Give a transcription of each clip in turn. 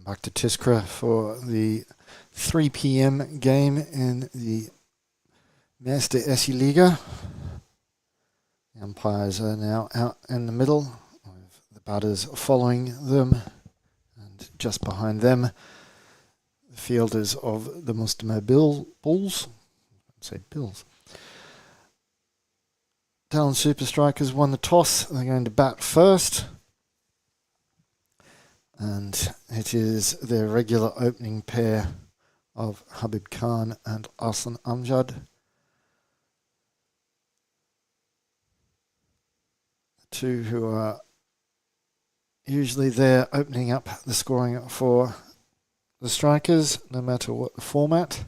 Back to Tiskre for the 3 p.m. game in the Meeste Esiliiga. The umpires are now out in the middle, with the batters following them, and just behind them, the fielders of the Meeste Bulls. I'd say Bills. Talon Super Strikers won the toss. They're going to bat first. And it is their regular opening pair of Habib Khan and Arslan Amjad. The two who are usually there opening up the scoring for the strikers, no matter what the format.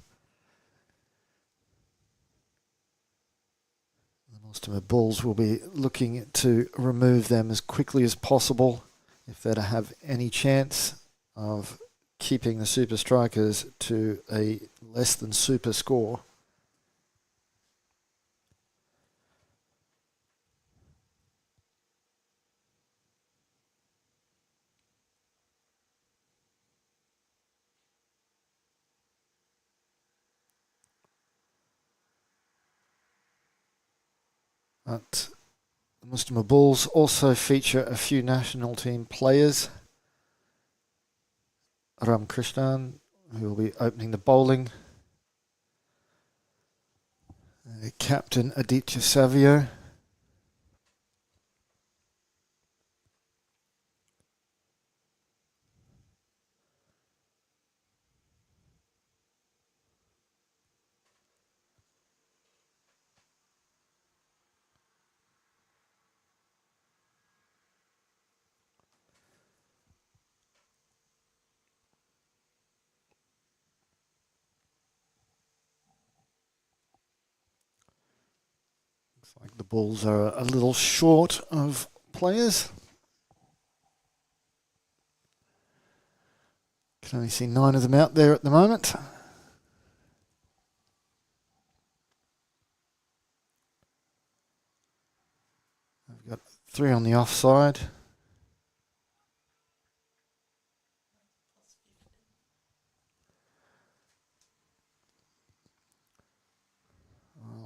The Meeste Bulls will be looking to remove them as quickly as possible if they're to have any chance of keeping the Super Strikers to a less than super score. But the Meeste Bulls also feature a few national team players. Ram Krishnan, who will be opening the bowling. Captain Aditya Savio. Like the Bulls are a little short of players. Can only see 9 of them out there at the moment. We've got 3 on the offside.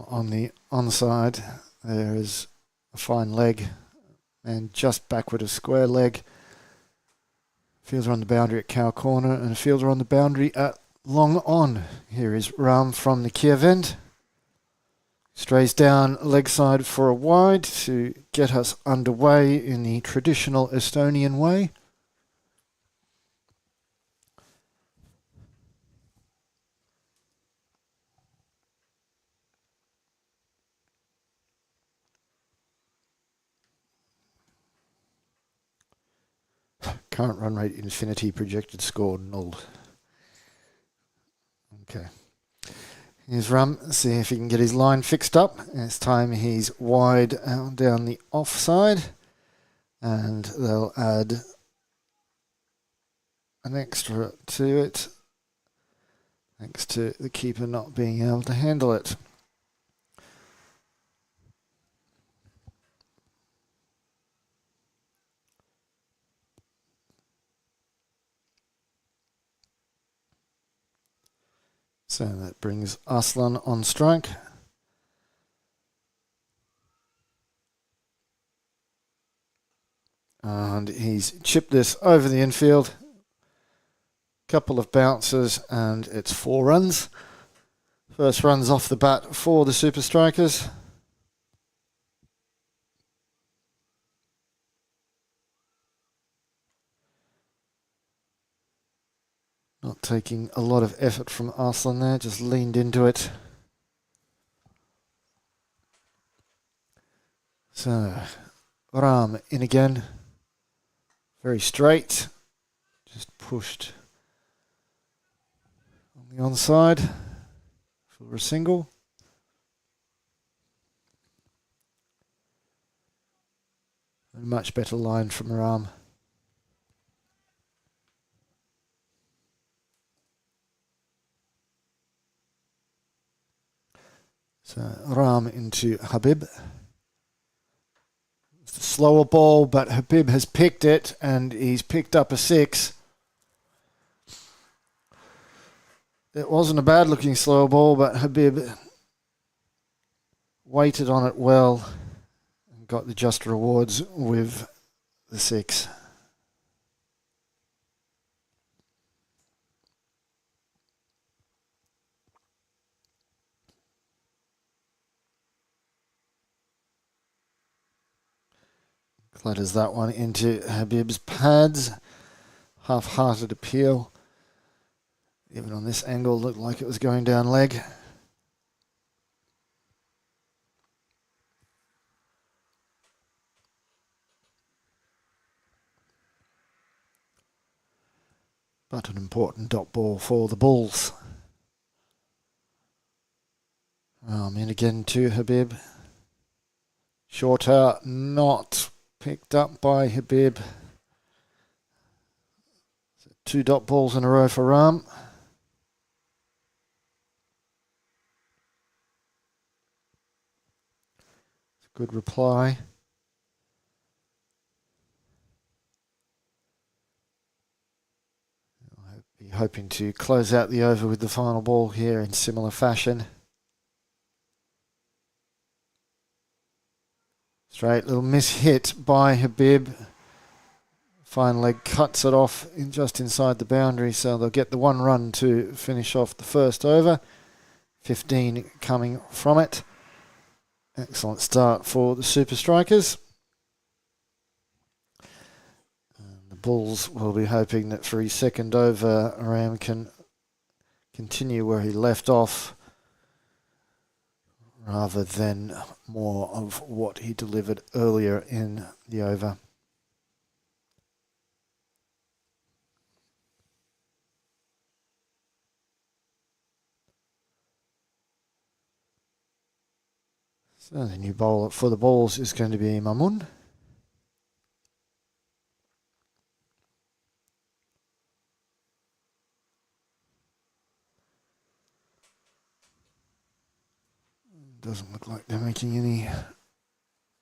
On the onside, there is a fine leg, and just backward of square leg. Fielder on the boundary at cow corner, and a fielder on the boundary at long on. Here is Ram from the Kiev end. Strays down leg side for a wide to get us underway in the traditional Estonian way. Current run rate infinity, projected score null. Okay. Here's Ram, see if he can get his line fixed up. This time he's wide out down the offside, and they'll add an extra to it, thanks to the keeper not being able to handle it. So that brings Arslan on strike. And he's chipped this over the infield. Couple of bounces and it's 4 runs. First runs off the bat for the Super Strikers. Not taking a lot of effort from Arslan there, just leaned into it. So, Ram in again. Very straight. Just pushed on the onside for a single. A much better line from Ram. So Ram into Habib. It's a slower ball, but Habib has picked it, and he's picked up a 6. It wasn't a bad looking slow ball, but Habib waited on it well and got the just rewards with the 6. Clatters that one into Habib's pads. Half-hearted appeal. Even on this angle, looked like it was going down leg. But an important dot ball for the Bulls. In again to Habib. Short out, not picked up by Habib. 2 dot balls in a row for Ram. Good reply. I'll be hoping to close out the over with the final ball here in similar fashion. Straight little miss-hit by Habib. Fine leg cuts it off just inside the boundary, so they'll get the 1 run to finish off the first over. 15 coming from it. Excellent start for the Super Strikers. And the Bulls will be hoping that for his second over, Ram can continue where he left off, rather than more of what he delivered earlier in the over. So the new bowler for the Bulls is going to be Mamun. Doesn't look like they're making any.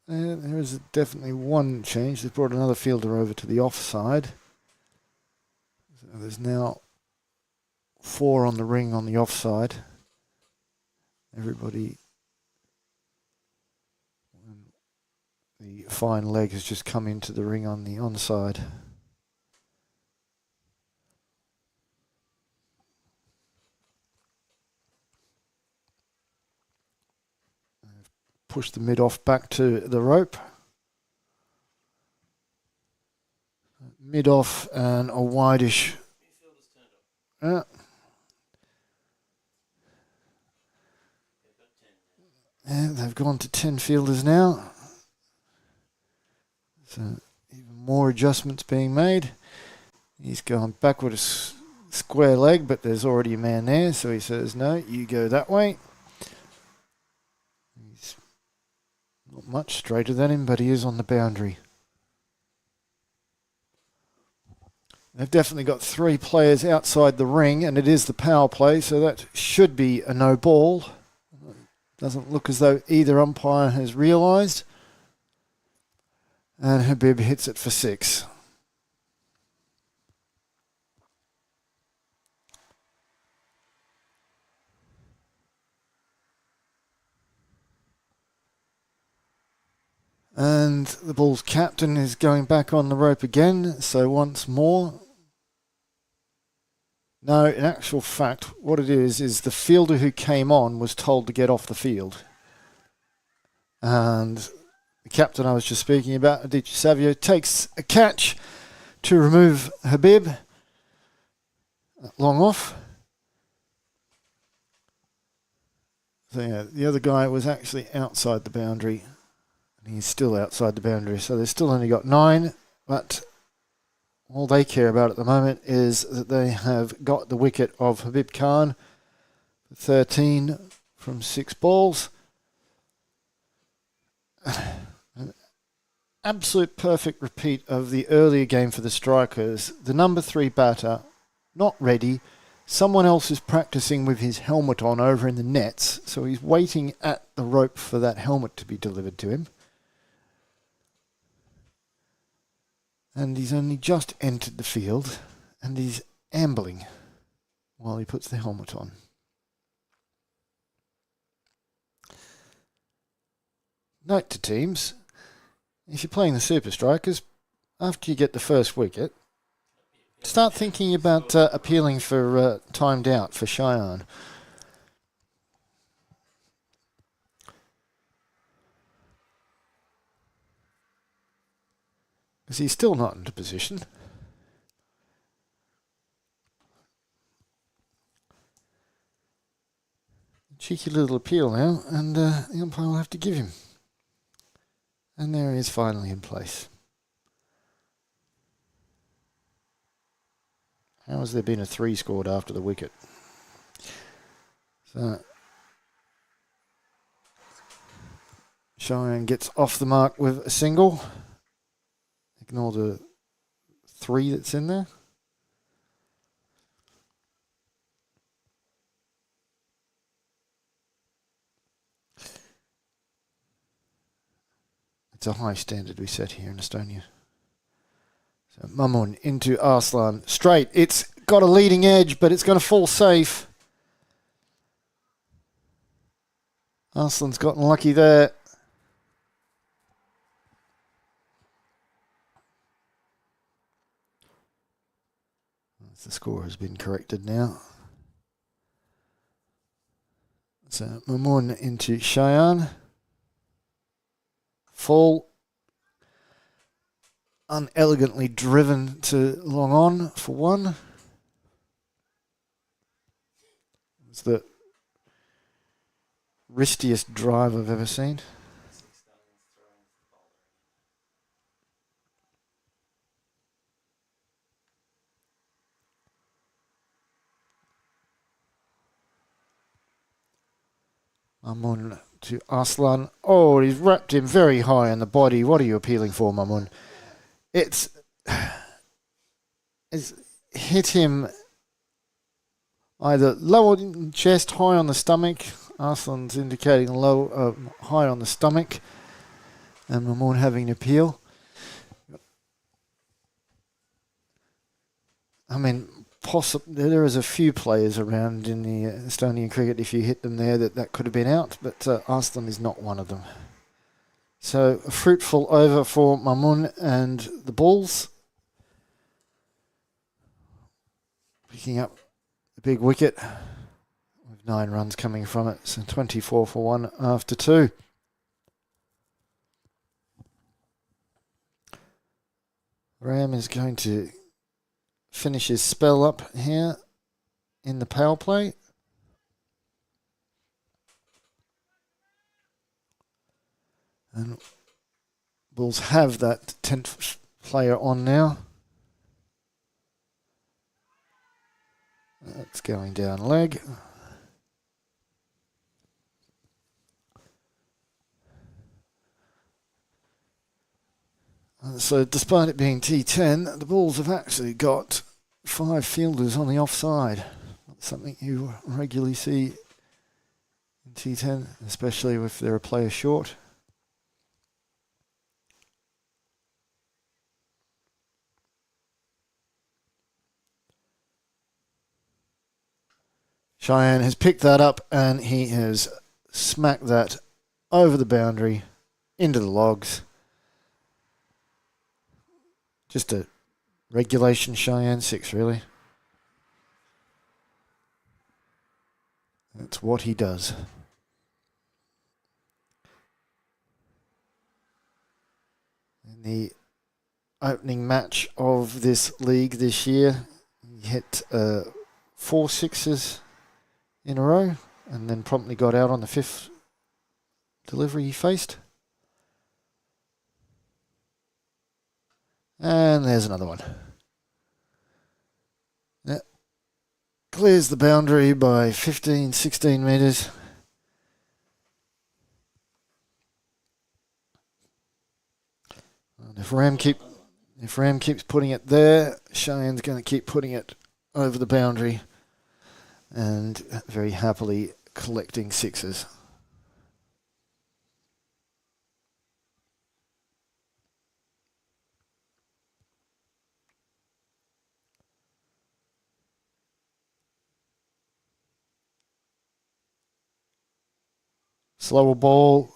There is definitely one change. They've brought another fielder over to the offside. So there's now 4 on the ring on the offside. Everybody. The fine leg has just come into the ring on the onside. Push the mid off back to the rope. Mid off and a wideish. Yeah. And they've gone to 10 fielders now. So even more adjustments being made. He's going backward a square leg, but there's already a man there, so he says, no, you go that way. He's not much straighter than him, but he is on the boundary. They've definitely got 3 players outside the ring, and it is the power play, so that should be a no ball. Doesn't look as though either umpire has realised. And Habib hits it for 6. And the Bulls captain is going back on the rope again, so once more. No, in actual fact, what it is the fielder who came on was told to get off the field. And the captain I was just speaking about, Adichie Savio, takes a catch to remove Habib. Long off. So yeah, the other guy was actually outside the boundary. And he's still outside the boundary. So they've still only got 9. But all they care about at the moment is that they have got the wicket of Habib Khan. 13 from 6 balls. An absolute perfect repeat of the earlier game for the Strikers. The number 3 batter, not ready. Someone else is practicing with his helmet on over in the nets, so he's waiting at the rope for that helmet to be delivered to him. And he's only just entered the field, and he's ambling. while he puts the helmet on. Note to teams, if you're playing the Super Strikers, after you get the first wicket, start thinking about appealing for timed out for Cheyenne. Because he's still not into position. Cheeky little appeal now, and the umpire will have to give him. And there he is finally in place. How has there been a 3 scored after the wicket? So Cheyenne gets off the mark with a single. Ignore the 3 that's in there. It's a high standard we set here in Estonia. So Mamun into Arslan. Straight. It's got a leading edge, but it's going to fall safe. Arslan's gotten lucky there. The score has been corrected now. So Mamun into Cheyenne. Fall. Unelegantly driven to long on for 1. It's the wristiest drive I've ever seen. Mamun to Arslan. Oh, he's wrapped him very high in the body. What are you appealing for, Mamun? It's hit him either low on the chest, high on the stomach. Arslan's indicating low, high on the stomach. And Mamun having an appeal. I mean, there is a few players around in the Estonian cricket, if you hit them there, that could have been out, but Arslan is not one of them. So a fruitful over for Mamun and the Bulls. Picking up the big wicket with 9 runs coming from it, so 24 for 1 after 2. Ram is going to finish his spell up here in the power play. And Bulls have that 10th player on now. That's going down leg. So despite it being T10, the Bulls have actually got 5 fielders on the offside. That's something you regularly see in T10, especially if they're a player short. Cheyenne has picked that up and he has smacked that over the boundary into the logs. Just a regulation Cheyenne 6, really. That's what he does. In the opening match of this league this year, he hit 4 sixes in a row and then promptly got out on the 5th delivery he faced. And there's another one. That clears the boundary by 15, 16 metres. And if Ram keeps putting it there, Cheyenne's going to keep putting it over the boundary and very happily collecting 6s. Slower ball.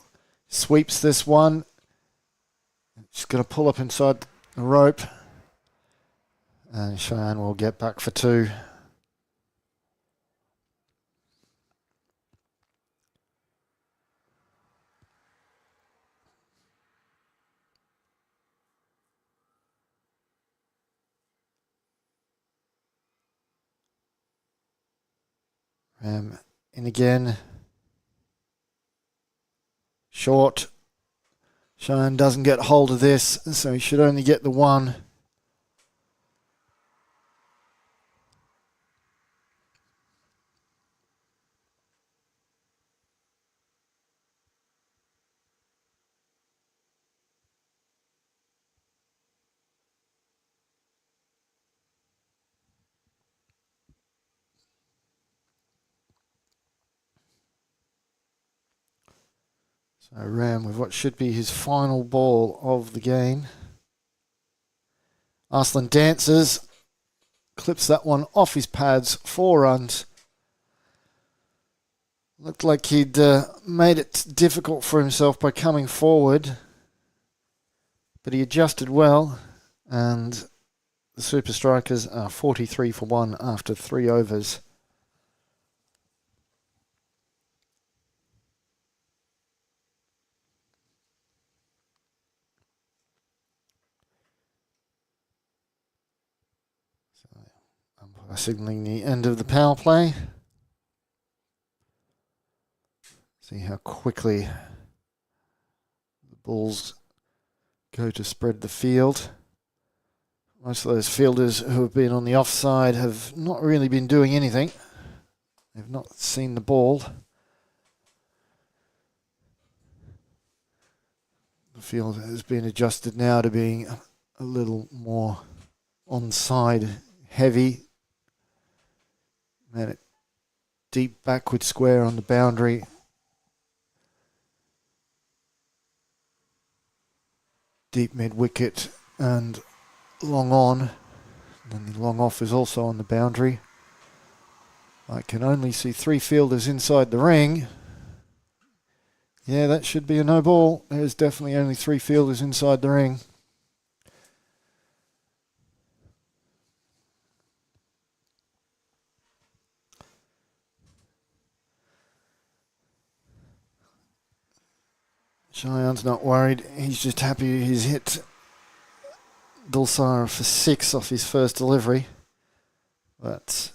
Sweeps this one. She's going to pull up inside the rope. And Cheyenne will get back for 2. Ram in again. Short. Cheyenne doesn't get hold of this, so he should only get the 1. So Ram with what should be his final ball of the game. Arslan dances, clips that one off his pads, 4 runs. Looked like he'd made it difficult for himself by coming forward, but he adjusted well, and the Super Strikers are 43 for 1 after 3 overs. Signalling the end of the power play. See how quickly the Bulls go to spread the field. Most of those fielders who have been on the offside have not really been doing anything. They've not seen the ball. The field has been adjusted now to being a little more onside heavy. Man, it deep backward square on the boundary. Deep mid wicket and long on. And the long off is also on the boundary. I can only see 3 fielders inside the ring. Yeah, that should be a no ball. There's definitely only 3 fielders inside the ring. Cheyenne's not worried. He's just happy he's hit Dulsara for 6 off his first delivery. But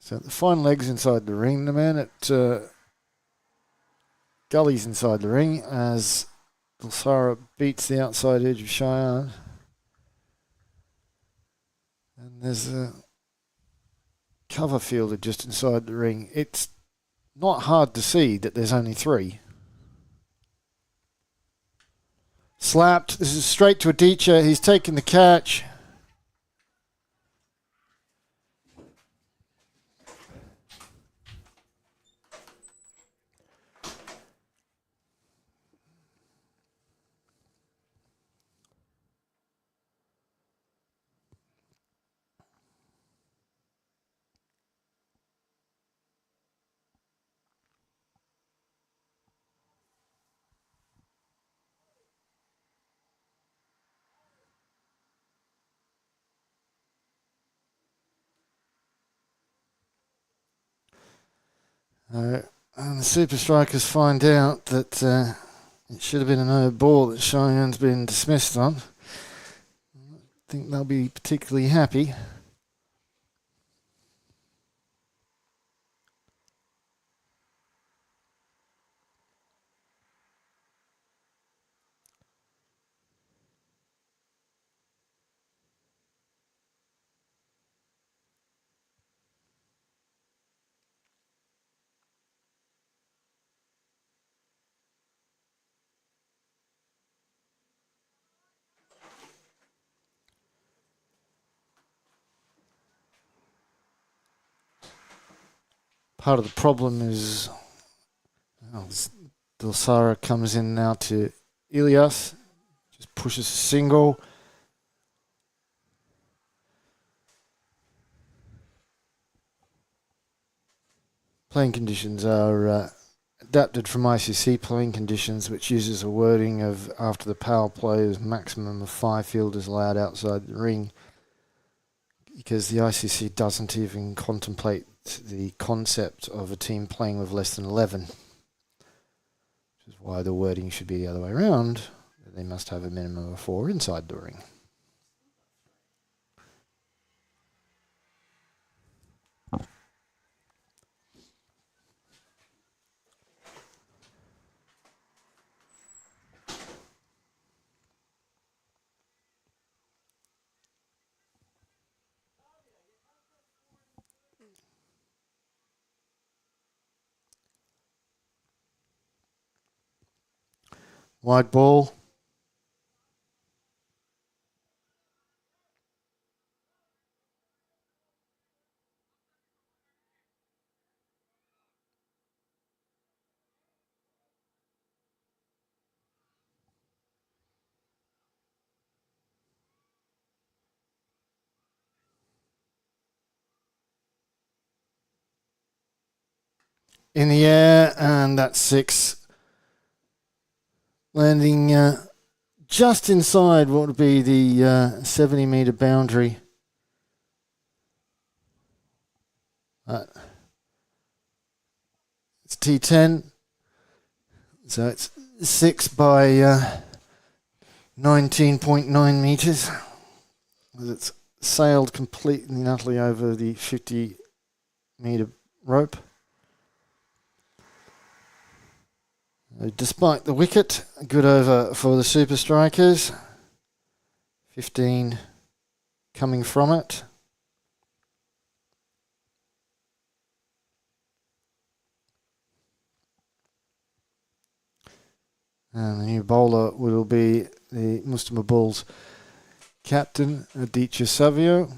so the fine legs inside the ring. The man at Gully's inside the ring as Dulsara beats the outside edge of Cheyenne. And there's a cover fielder just inside the ring. It's not hard to see that there's only 3. Slapped. This is straight to Aditya. He's taken the catch. And the Super Strikers find out that it should have been a no ball that Cheyenne's been dismissed on. I think they'll be particularly happy. Part of the problem is Dulsara comes in now to Ilias. Just pushes a single. Playing conditions are adapted from ICC playing conditions, which uses a wording of after the power play is maximum of 5 fielders allowed outside the ring, because the ICC doesn't even contemplate the concept of a team playing with less than 11, which is why the wording should be the other way around. They must have a minimum of 4 inside the ring. Wide ball. In the air, and that's 6. Landing just inside what would be the 70-metre boundary. It's T10, so it's 6 by 19.9 metres. It's sailed completely and utterly over the 50-metre rope. Despite the wicket, good over for the Super Strikers. 15 coming from it. And the new bowler will be the Mustama Bulls captain, Aditya Savio.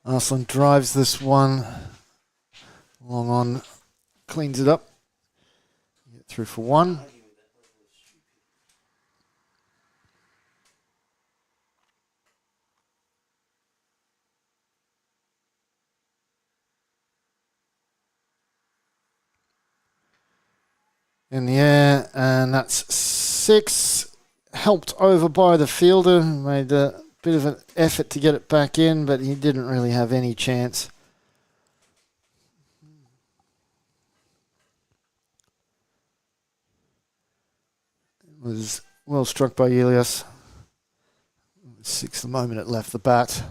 Arslan drives this one long on, cleans it up. Get through for 1. In the air, and that's 6. Helped over by the fielder, made a bit of an effort to get it back in, but he didn't really have any chance. It was well struck by Elias. 6 the moment it left the bat.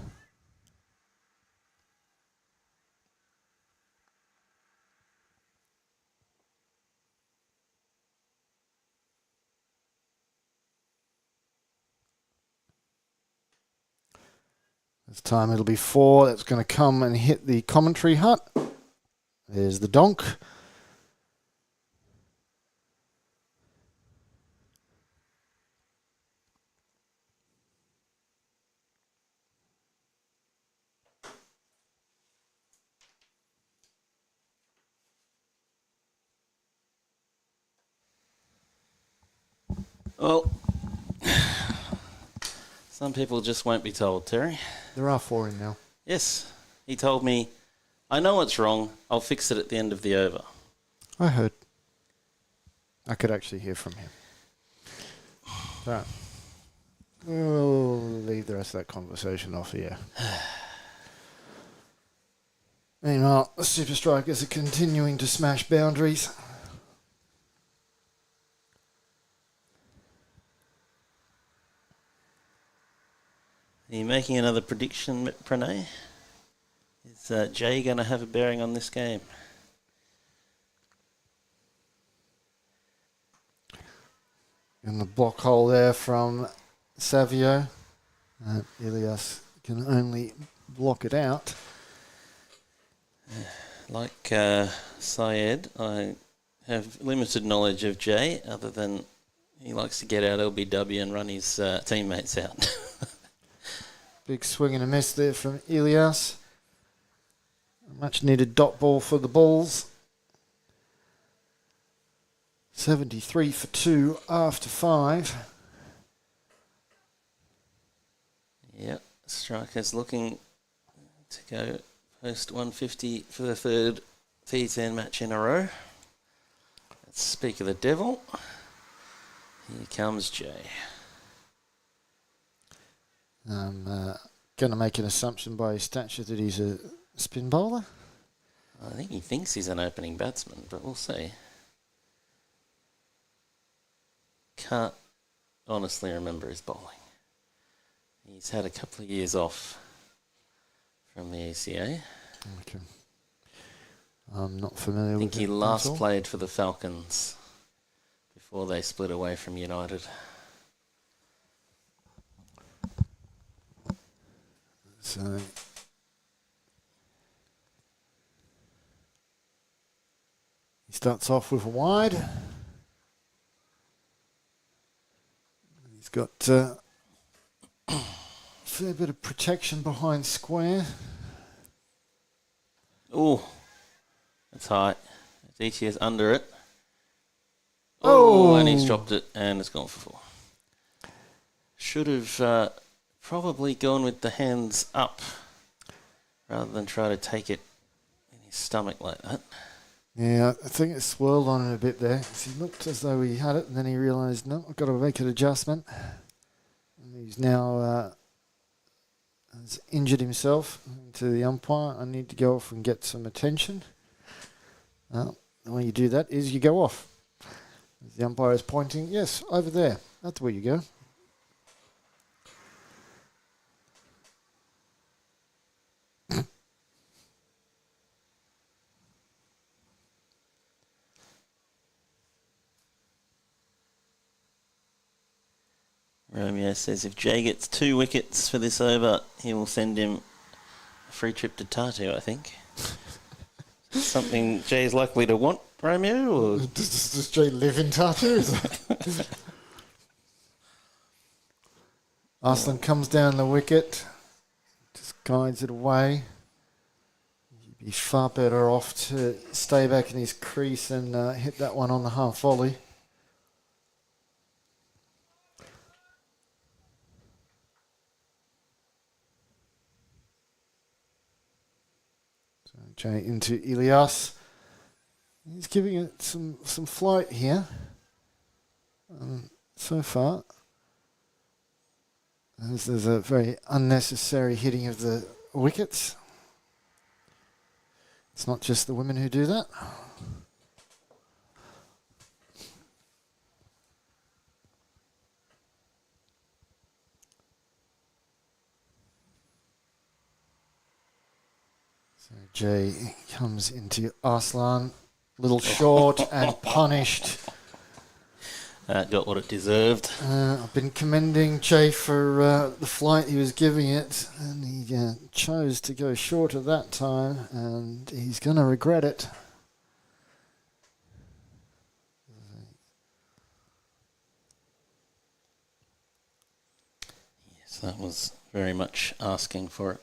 This time it'll be 4. That's going to come and hit the commentary hut. There's the donk. Well, some people just won't be told, Terry. There are 4 in now. Yes, he told me, I know what's wrong, I'll fix it at the end of the over. I heard. I could actually hear from him. So, we'll leave the rest of that conversation off here. Meanwhile, the Super Strikers are continuing to smash boundaries. Are you making another prediction, Pranay? Is Jay going to have a bearing on this game? In the block hole there from Savio. Elias can only block it out. Like Syed, I have limited knowledge of Jay, other than He likes to get out LBW and run his teammates out. Big swing and a miss there from Elias. A much needed dot ball for the Bulls. 73 for 2 after 5. Yep, Striker's looking to go post 150 for the third T10 match in a row. Let's speak of the devil. Here comes Jay. I'm going to make an assumption by his stature that he's a spin bowler. I think he thinks he's an opening batsman, but we'll see. Can't honestly remember his bowling. He's had a couple of years off from the ACA. Okay. I'm not familiar with I think he it last at all. played for the Falcons before they split away from United. So he starts off with a wide. He's got a fair bit of protection behind square. Oh, that's high. DTS under it. Oh! And he's dropped it and it's gone for 4. Should have probably gone with the hands up rather than try to take it in his stomach like that. Yeah, I think it swirled on him a bit there. He looked as though he had it, and then he realised, no, I've got to make an adjustment. And he's now has injured himself to the umpire. I need to go off and get some attention. Well, the way you do that is you go off. As the umpire is pointing, yes, over there. That's where you go. Romeo says if Jay gets 2 wickets for this over, he will send him a free trip to Tartu, I think. Something Jay's likely to want, Romeo? Or? Does Jay live in Tartu? Arslan comes down the wicket, just guides it away. He'd be far better off to stay back in his crease and hit that one on the half volley. So Jay into Elias. He's giving it some flight here. So far. As there's a very unnecessary hitting of the wickets. It's not just the women who do that. So Jay comes into Arslan, little short and punished. Got what it deserved. I've been commending Jay for the flight he was giving it, and he chose to go short at that time, and he's going to regret it. Yes, that was very much asking for it.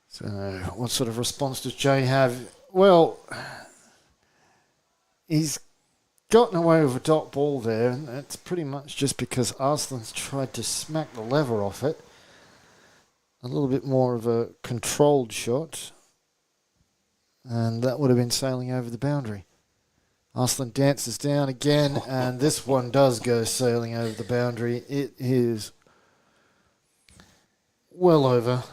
So, what sort of response does Jay have? Well, he's gotten away with a dot ball there, and that's pretty much just because Arslan's tried to smack the lever off it. A little bit more of a controlled shot, and that would have been sailing over the boundary. Arslan dances down again, and this one does go sailing over the boundary. It is well over.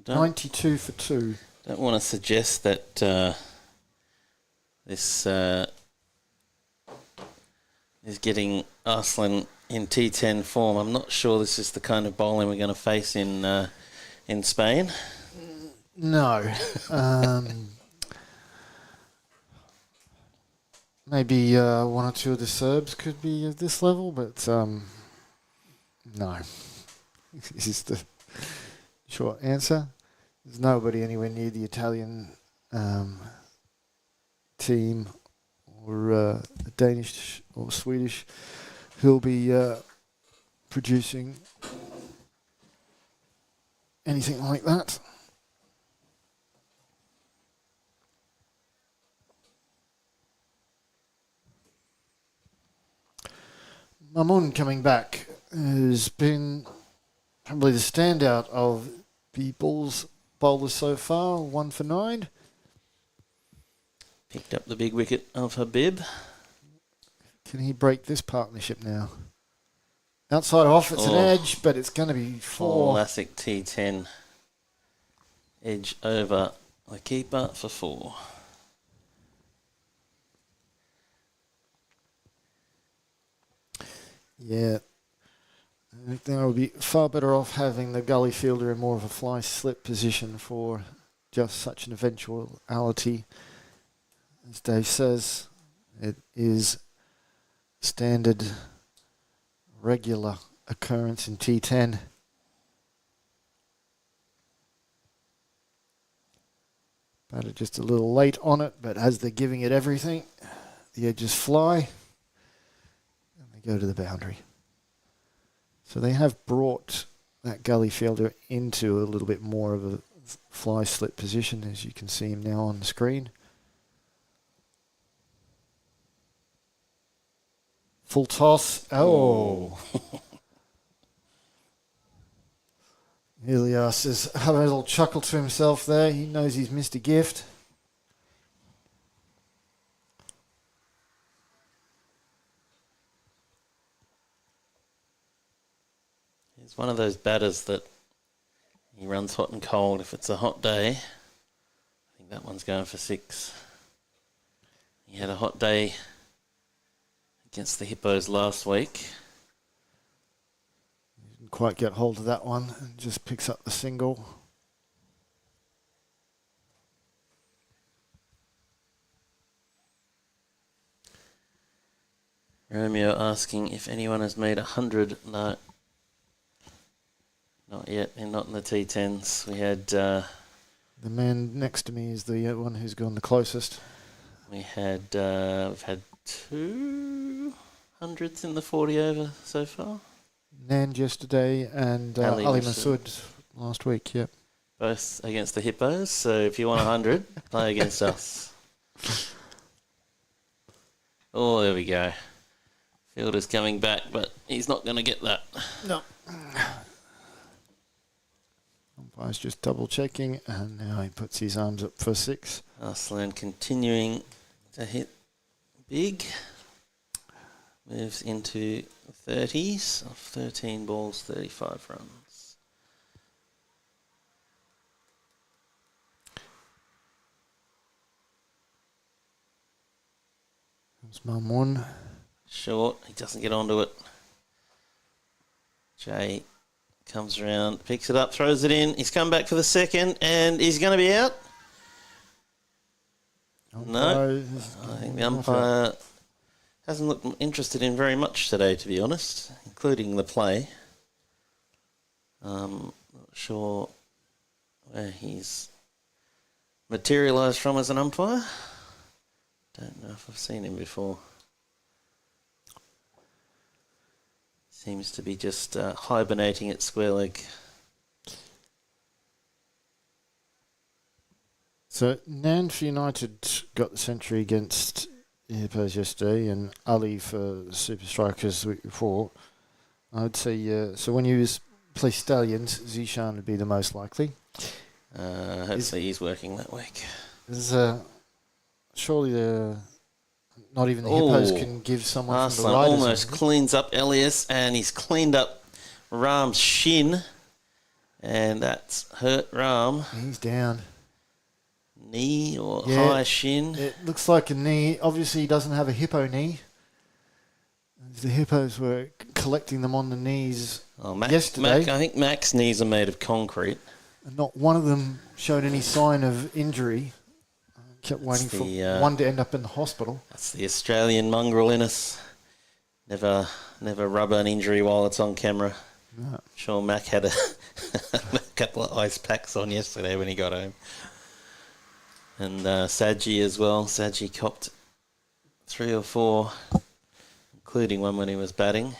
92 for 2. Don't want to suggest that this is getting Arslan in T10 form. I'm not sure this is the kind of bowling we're going to face in Spain. No. Maybe one or two of the Serbs could be at this level, but no. This is the short answer. There's nobody anywhere near the Italian team or the Danish or Swedish who'll be producing anything like that. Mamun coming back has been probably the standout of the Bulls bowlers so far, 1 for 9. Picked up the big wicket of Habib. Can he break this partnership now? Outside off, it's an edge, but it's going to be 4. Classic T10. Edge over the keeper for 4. Yeah. I think they would be far better off having the gully fielder in more of a fly slip position for just such an eventuality. As Dave says, it is standard, regular occurrence in T10. But it's just a little late on it, but as they're giving it everything, the edges fly and they go to the boundary. So they have brought that gully fielder into a little bit more of a fly slip position, as you can see him now on the screen. Full toss. Oh. Ilias is having a little chuckle to himself there. He knows he's missed a gift. He's one of those batters that he runs hot and cold. If it's a hot day, I think that one's going for 6. He had a hot day against the Hippos last week. Didn't quite get hold of that one and just picks up the single. Romeo asking if anyone has made 100. No, not yet, and not in the T10s. We had... the man next to me is the one who's gone the closest. We've had 2 hundreds in the 40 over so far. Nand yesterday and Ali Masood last week, yep. Both against the Hippos, so if you want 100, play against us. Oh, there we go. Fielder's coming back, but he's not going to get that. No. Umpire's just double checking, and now he puts his arms up for 6. Arslan continuing to hit big. Moves into 30s of 13 balls, 35 runs. Comes Mamun. Short, he doesn't get onto it. Jay comes around, picks it up, throws it in. He's come back for the second, and he's going to be out. No, I think the umpire hasn't looked interested in very much today, to be honest, including the play. Not sure where he's materialised from as an umpire. Don't know if I've seen him before. Seems to be just hibernating at square leg. So Nand for United got the century against the Hippos yesterday, and Ali for Super Strikers the week before. I would say, so when you play Stallions, Zishan would be the most likely. Hopefully he's working that week. Surely not even the Hippos can give someone Arslan from the Riders. Almost cleans up Elias, and he's cleaned up Ram's shin, and that's hurt Ram. He's down. Knee or high shin. It looks like a knee. Obviously, he doesn't have a hippo knee. The Hippos were collecting them on the knees yesterday. I think Mac's knees are made of concrete. And not one of them showed any sign of injury. Kept waiting for one to end up in the hospital. That's the Australian mongrel in us. Never rub an injury while it's on camera. No. Sure, Mac had a couple of ice packs on yesterday when he got home. And Sadji as well. Sadji copped 3 or 4, including one when he was batting.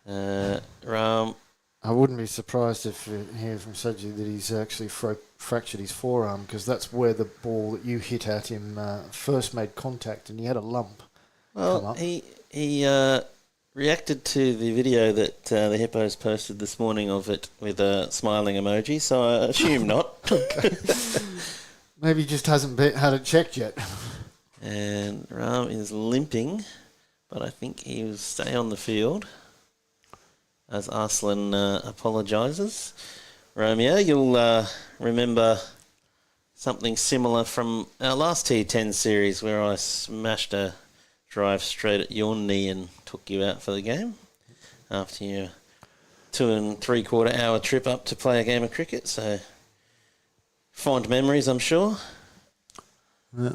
Ram. I wouldn't be surprised if you hear from Sadji that he's actually fractured his forearm, because that's where the ball that you hit at him first made contact, and he had a lump. Well, he reacted to the video that the Hippos posted this morning of it with a smiling emoji, so I assume not. Okay. Maybe he just hasn't had it checked yet. And Ram is limping, but I think he will stay on the field as Arslan apologises. Romeo, you'll remember something similar from our last T10 series where I smashed a drive straight at your knee and took you out for the game after your 2 3/4 hour trip up to play a game of cricket. So, fond memories, I'm sure. Yeah.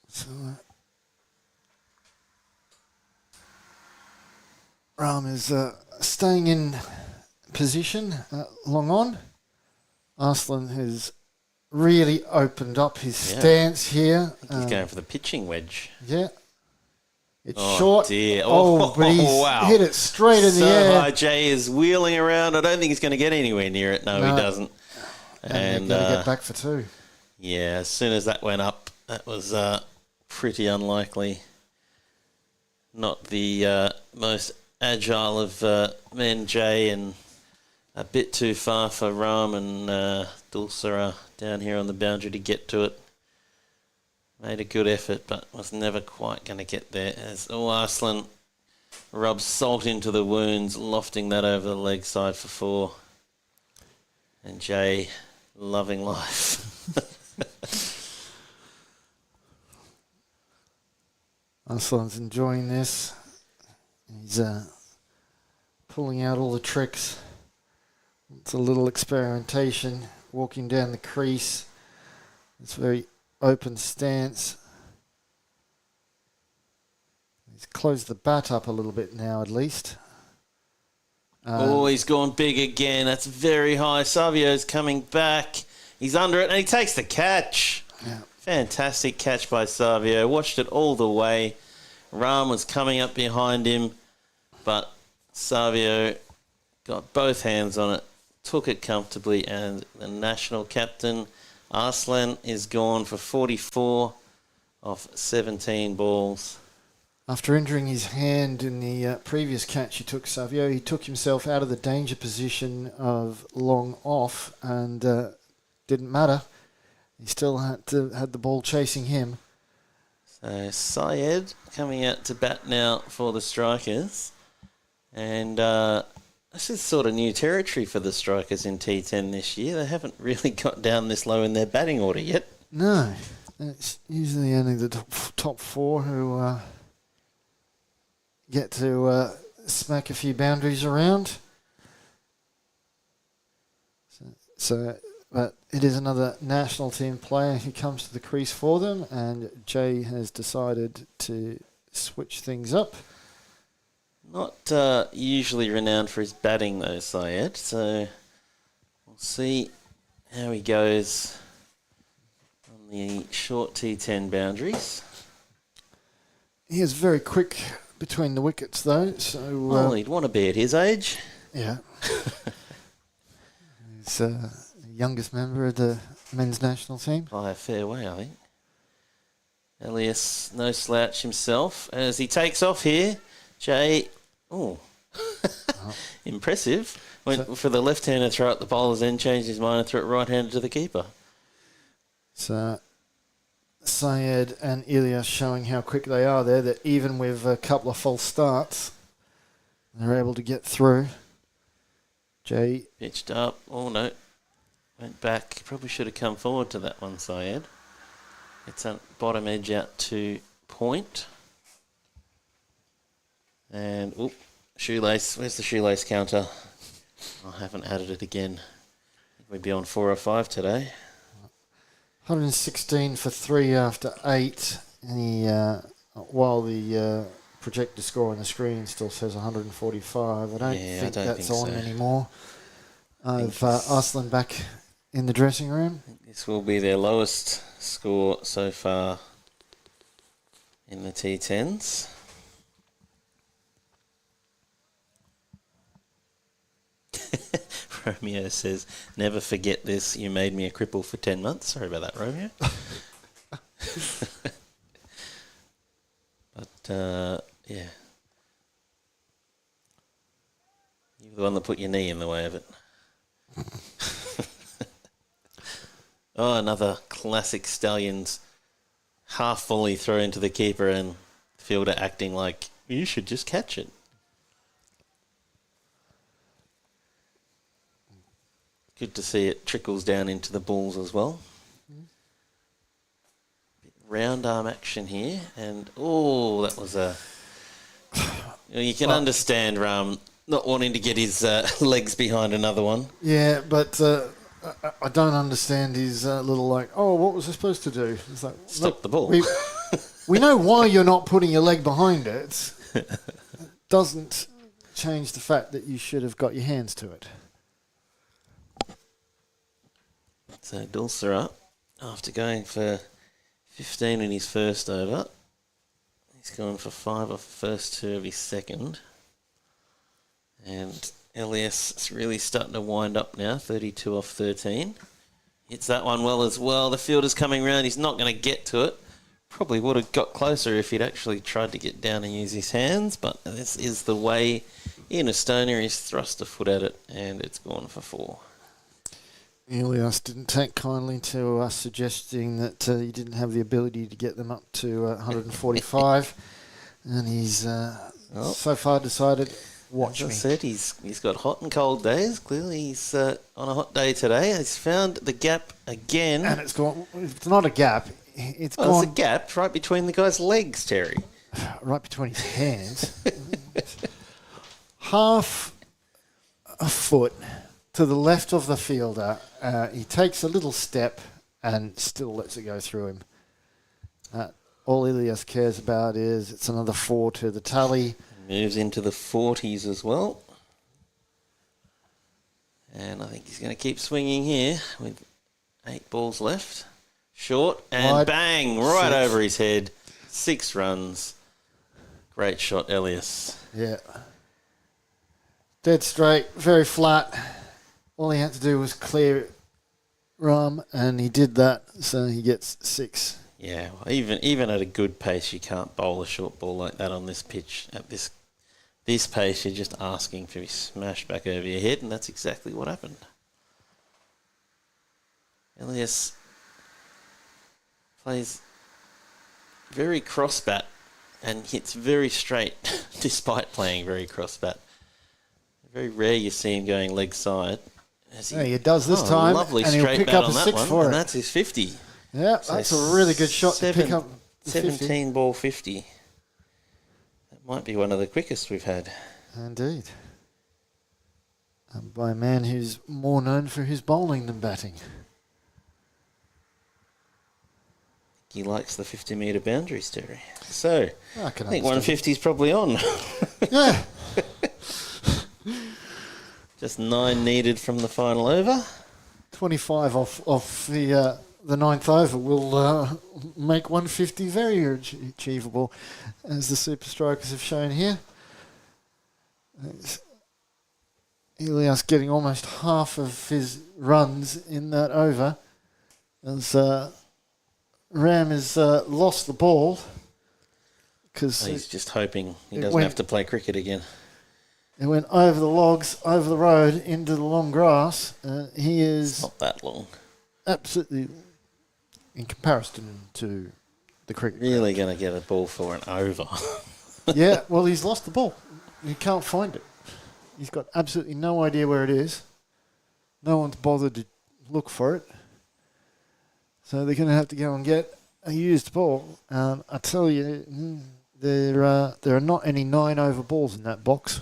So, Ram is staying in position long on. Arslan has really opened up his stance here. I think he's going for the pitching wedge. Yeah. It's short. Dear. But he's hit it straight in the air. So high, Jay is wheeling around. I don't think he's going to get anywhere near it. No, he doesn't. And they're going to get back for 2. Yeah, as soon as that went up, that was pretty unlikely. Not the most agile of men, Jay, and a bit too far for Ram and Dulcera down here on the boundary to get to it. Made a good effort, but was never quite going to get there. As Arslan rubs salt into the wounds, lofting that over the leg side for 4. And Jay, loving life. Arslan's enjoying this. He's pulling out all the tricks. It's a little experimentation, walking down the crease. It's very open stance. He's closed the bat up a little bit now, at least. He's gone big again. That's very high. Savio's coming back. He's under it, and he takes the catch. Yeah. Fantastic catch by Savio. Watched it all the way. Ram was coming up behind him, but Savio got both hands on it, took it comfortably, and the national captain, Arslan, is gone for 44 off 17 balls. After injuring his hand in the previous catch he took, Savio, he took himself out of the danger position of long off, and didn't matter. He still had the ball chasing him. So Syed coming out to bat now for the Strikers. And this is sort of new territory for the Strikers in T10 this year. They haven't really got down this low in their batting order yet. No. It's usually only the top 4 who get to smack a few boundaries around. But it is another national team player who comes to the crease for them, and Jay has decided to switch things up. Not usually renowned for his batting, though, Syed. So we'll see how he goes on the short T10 boundaries. He is very quick between the wickets, though. So well, he'd want to be at his age. Yeah. He's youngest member of the men's national team. By a fair way, I think. Elias, no slouch himself. As he takes off here, Jay, impressive. Went for the left-hander throw at the bowler's end, changed his mind and threw it right-handed to the keeper. So Syed and Elias showing how quick they are there, that even with a couple of false starts, they're able to get through. Jay pitched up. Oh, no. Went back. Probably should have come forward to that one, Syed. It's a bottom edge out to point. And, shoelace. Where's the shoelace counter? I haven't added it again. We'd be on 4 or 5 today. 116 for 3 after 8. And he, while the projector score on the screen still says 145, I don't think that's on anymore. I've Arslan back in the dressing room. This will be their lowest score so far in the T10s. Romeo says, never forget this. You made me a cripple for 10 months. Sorry about that, Romeo. But, yeah. You're the one that put your knee in the way of it. Oh, another classic Stallions half volley throw into the keeper and fielder acting like, you should just catch it. Good to see it trickles down into the balls as well. Bit round arm action here. And, that was a... You can understand Ram not wanting to get his legs behind another one. Yeah, but I don't understand his little what was I supposed to do? It's like, stop the ball. We know why you're not putting your leg behind it. Doesn't change the fact that you should have got your hands to it. So Dulcer up after going for 15 in his first over. He's gone for 5 off the first 2 of his second. And Elias is really starting to wind up now, 32 off 13. Hits that one well as well. The fielder's coming round. He's not going to get to it. Probably would have got closer if he'd actually tried to get down and use his hands, but this is the way. In Estonia, he's thrust a foot at it, and it's gone for 4. Elias didn't take kindly to us suggesting that he didn't have the ability to get them up to 145, and he's so far decided, watch me. As I said, he's got hot and cold days. Clearly, he's on a hot day today. He's found the gap again. And it's gone. It's not a gap. It's gone. There's a gap right between the guy's legs, Terry. Right between his hands. Half a foot to the left of the fielder. He takes a little step and still lets it go through him. All Ilias cares about is it's another 4 to the tally. Moves into the 40s as well. And I think he's going to keep swinging here with 8 balls left. Short and wide. Bang, right 6. over his head. 6 runs. Great shot, Elias. Yeah. Dead straight, very flat. All he had to do was clear Ram, and he did that, so he gets 6. Yeah, well, even at a good pace, you can't bowl a short ball like that on this pitch. At this pace, you're just asking to be smashed back over your head, and that's exactly what happened. Elias plays very cross bat and hits very straight, despite playing very cross bat. Very rare you see him going leg side. He does this time, lovely and he'll straight pick bat up on a that 6 one, for and it. that's his 50. Yeah, So that's a really good shot to pick up the 17 50. ball 50. That might be one of the quickest we've had. Indeed. And by a man who's more known for his bowling than batting. He likes the 50-metre boundaries, Terry. So, I think 150 is probably on. Yeah. Just 9 needed from the final over. 25 off the 9th over will make 150 very achievable, as the Super Strikers have shown here. Elias getting almost half of his runs in that over, as Ram has lost the ball. Because he's just hoping he doesn't have to play cricket again. It went over the logs, over the road, into the long grass. He is not that long. Absolutely, in comparison to the cricket. Really going to get a ball for an over. Yeah, well, he's lost the ball. He can't find it. He's got absolutely no idea where it is. No one's bothered to look for it. So they're going to have to go and get a used ball. I tell you, There are not any 9 over balls in that box.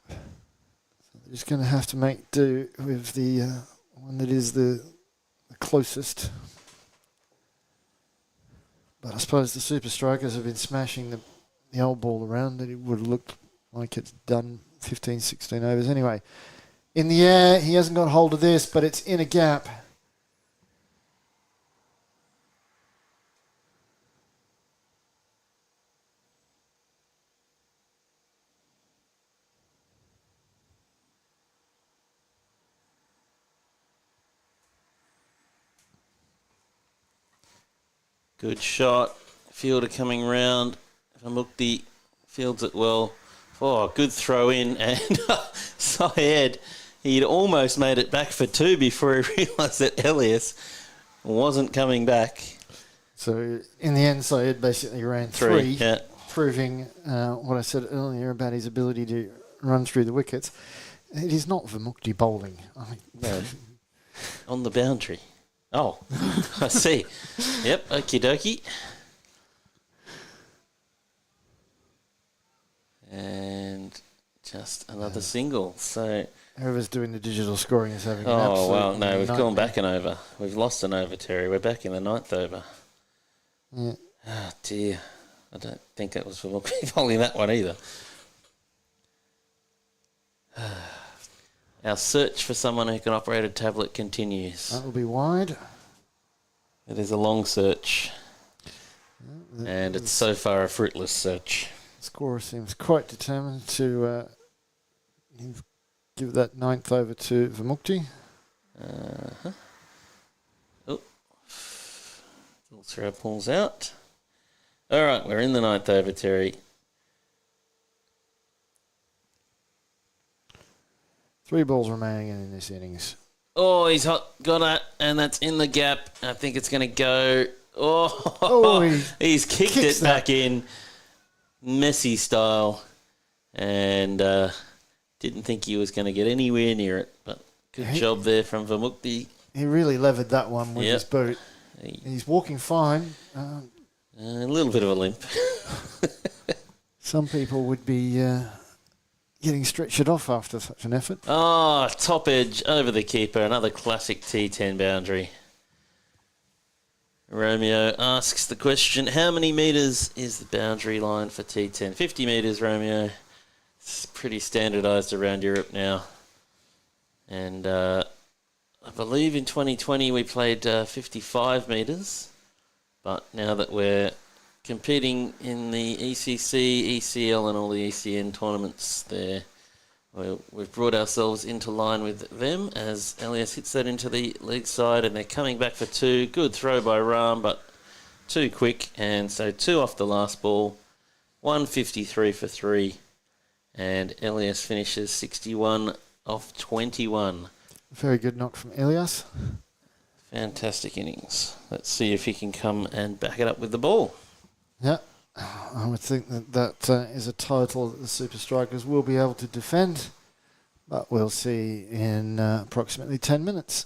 So they're just going to have to make do with the one that is the closest. But I suppose the Super Strikers have been smashing the old ball around, that it would have looked like it's done 15, 16 overs. Anyway, in the air, he hasn't got hold of this, but it's in a gap. Good shot. Fielder coming round. Vamukti fields it well. Oh, good throw in. And Syed, he'd almost made it back for 2 before he realised that Elias wasn't coming back. So in the end, Syed basically ran 3, Yeah. proving what I said earlier about his ability to run through the wickets. It is not Vamukti bowling. I mean, No. On the boundary. Oh, I see. Yep, okie dokie. And just another single. So, whoever's doing the digital scoring is having an oh, absolute well, no, we've nightmare. gone back an over. We've lost an over, Terry. We're back in the 9th over. Yeah. Oh, dear. I don't think that was for bowling that one either. Our search for someone who can operate a tablet continues. That will be wide. It is a long search. And it's so far a fruitless search. The scorer seems quite determined to give that 9th over to Vamukti. Oh. Throw pulls out. All right, we're in the 9th over, Terry. 3 balls remaining in this innings. Oh, he's got it, and that's in the gap. I think it's going to go. Oh, he's kicked it back in, Messi style, and didn't think he was going to get anywhere near it. But good job there from Vamukti. He really levered that one with his boot. He's walking fine. A little bit of a limp. Some people would be getting stretchered off after such an effort. Oh, top edge over the keeper. Another classic T10 boundary. Romeo asks the question, how many metres is the boundary line for T10? 50 metres, Romeo. It's pretty standardised around Europe now. And I believe in 2020 we played 55 metres. But now that we're competing in the ECC, ECL and all the ECN tournaments there, we've brought ourselves into line with them as Elias hits that into the leg side and they're coming back for 2. Good throw by Ram, but too quick. And so 2 off the last ball, 153 for 3. And Elias finishes 61 off 21. Very good knock from Elias. Fantastic innings. Let's see if he can come and back it up with the ball. Yeah, I would think that is a title that the Super Strikers will be able to defend, but we'll see in approximately 10 minutes.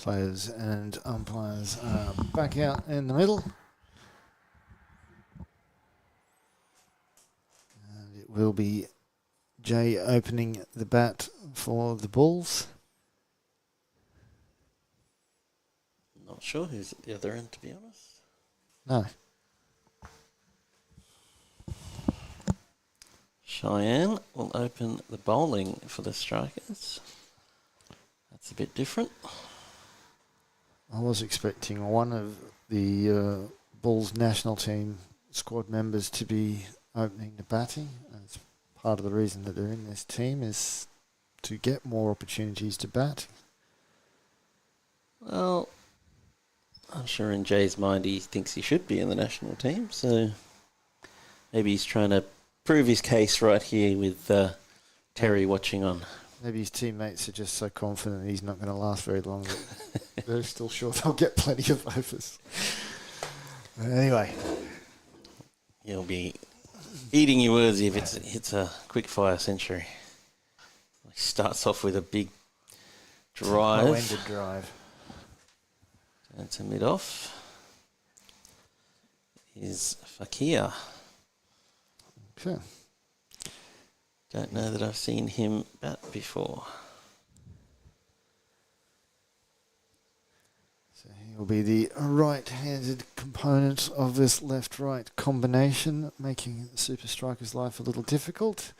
players and umpires are back out in the middle. And it will be Jay opening the bat for the Bulls. Not sure who's at the other end, to be honest. No. Cheyenne will open the bowling for the Strikers. That's a bit different. I was expecting one of the Bulls national team squad members to be opening the batting. That's part of the reason that they're in this team, is to get more opportunities to bat. Well, I'm sure in Jay's mind he thinks he should be in the national team, so maybe he's trying to prove his case right here with Terry watching on. Maybe his teammates are just so confident he's not going to last very long that they're still sure they'll get plenty of overs. Anyway. He'll be eating your words if it hits a quick fire century. He starts off with a big drive. Low-ended drive. Down to mid-off is Fakir. Okay. Don't know that I've seen him bat before. So he'll be the right-handed component of this left-right combination, making the Super Striker's life a little difficult.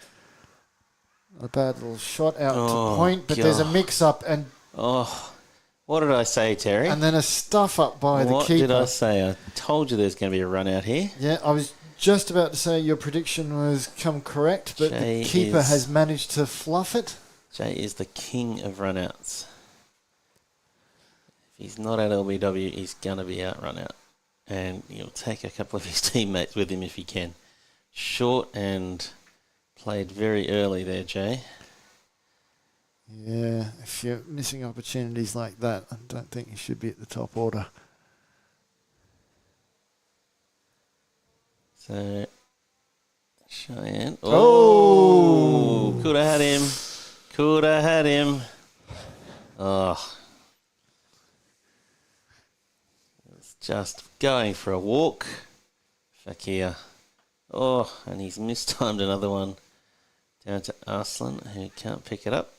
A bad little shot out to point, but there's a mix-up and... Oh, what did I say, Terry? And then a stuff-up by the keeper. What did I say? I told you there's going to be a run out here. Yeah, I was just about to say your prediction was come correct, but the keeper has managed to fluff it. Jay is the king of run-outs. If he's not at LBW, he's going to be out run-out. And he'll take a couple of his teammates with him if he can. Short and played very early there, Jay. Yeah, if you're missing opportunities like that, I don't think you should be at the top order. So, Cheyenne. Oh! Could have had him. Could have had him. Oh. It's just going for a walk. Fakir. Oh, and he's mistimed another one. Down to Arslan, who can't pick it up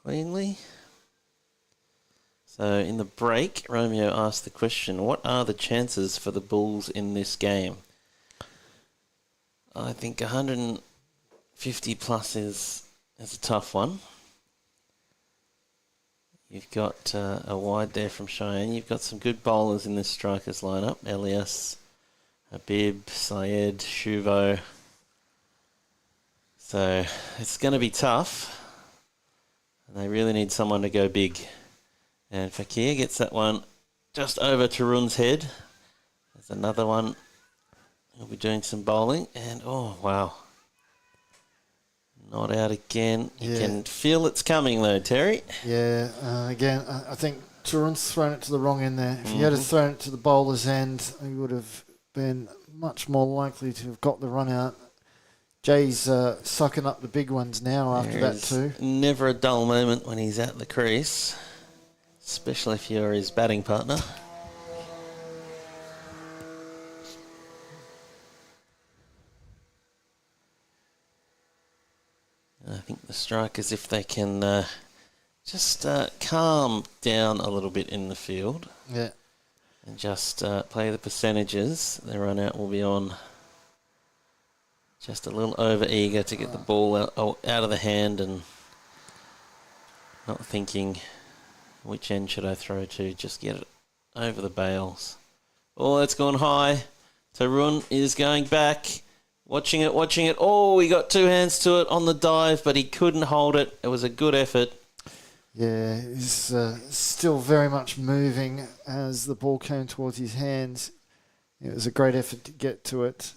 cleanly. So in the break, Romeo asked the question, what are the chances for the Bulls in this game? I think 150 plus is a tough one. You've got a wide there from Cheyenne. You've got some good bowlers in this Strikers lineup. Elias, Habib, Syed, Shuvo. So it's going to be tough. And they really need someone to go big. And Fakir gets that one just over Tarun's head. There's another one. He'll be doing some bowling. And, oh, wow. Not out again. You can feel it's coming, though, Terry. Yeah, again, I think Tarun's thrown it to the wrong end there. If he had thrown it to the bowler's end, he would have been much more likely to have got the run out. Jay's sucking up the big ones now after that too. Never a dull moment when he's at the crease, especially if you're his batting partner. I think the Strikers, if they can just calm down a little bit in the field, and just play the percentages, their run out will be on. Just a little over-eager to get the ball out of the hand and not thinking which end should I throw to, just get it over the bails. Oh, that's gone high. Tarun is going back, watching it. Oh, he got two hands to it on the dive, but he couldn't hold it. It was a good effort. Yeah, he's still very much moving as the ball came towards his hands. It was a great effort to get to it.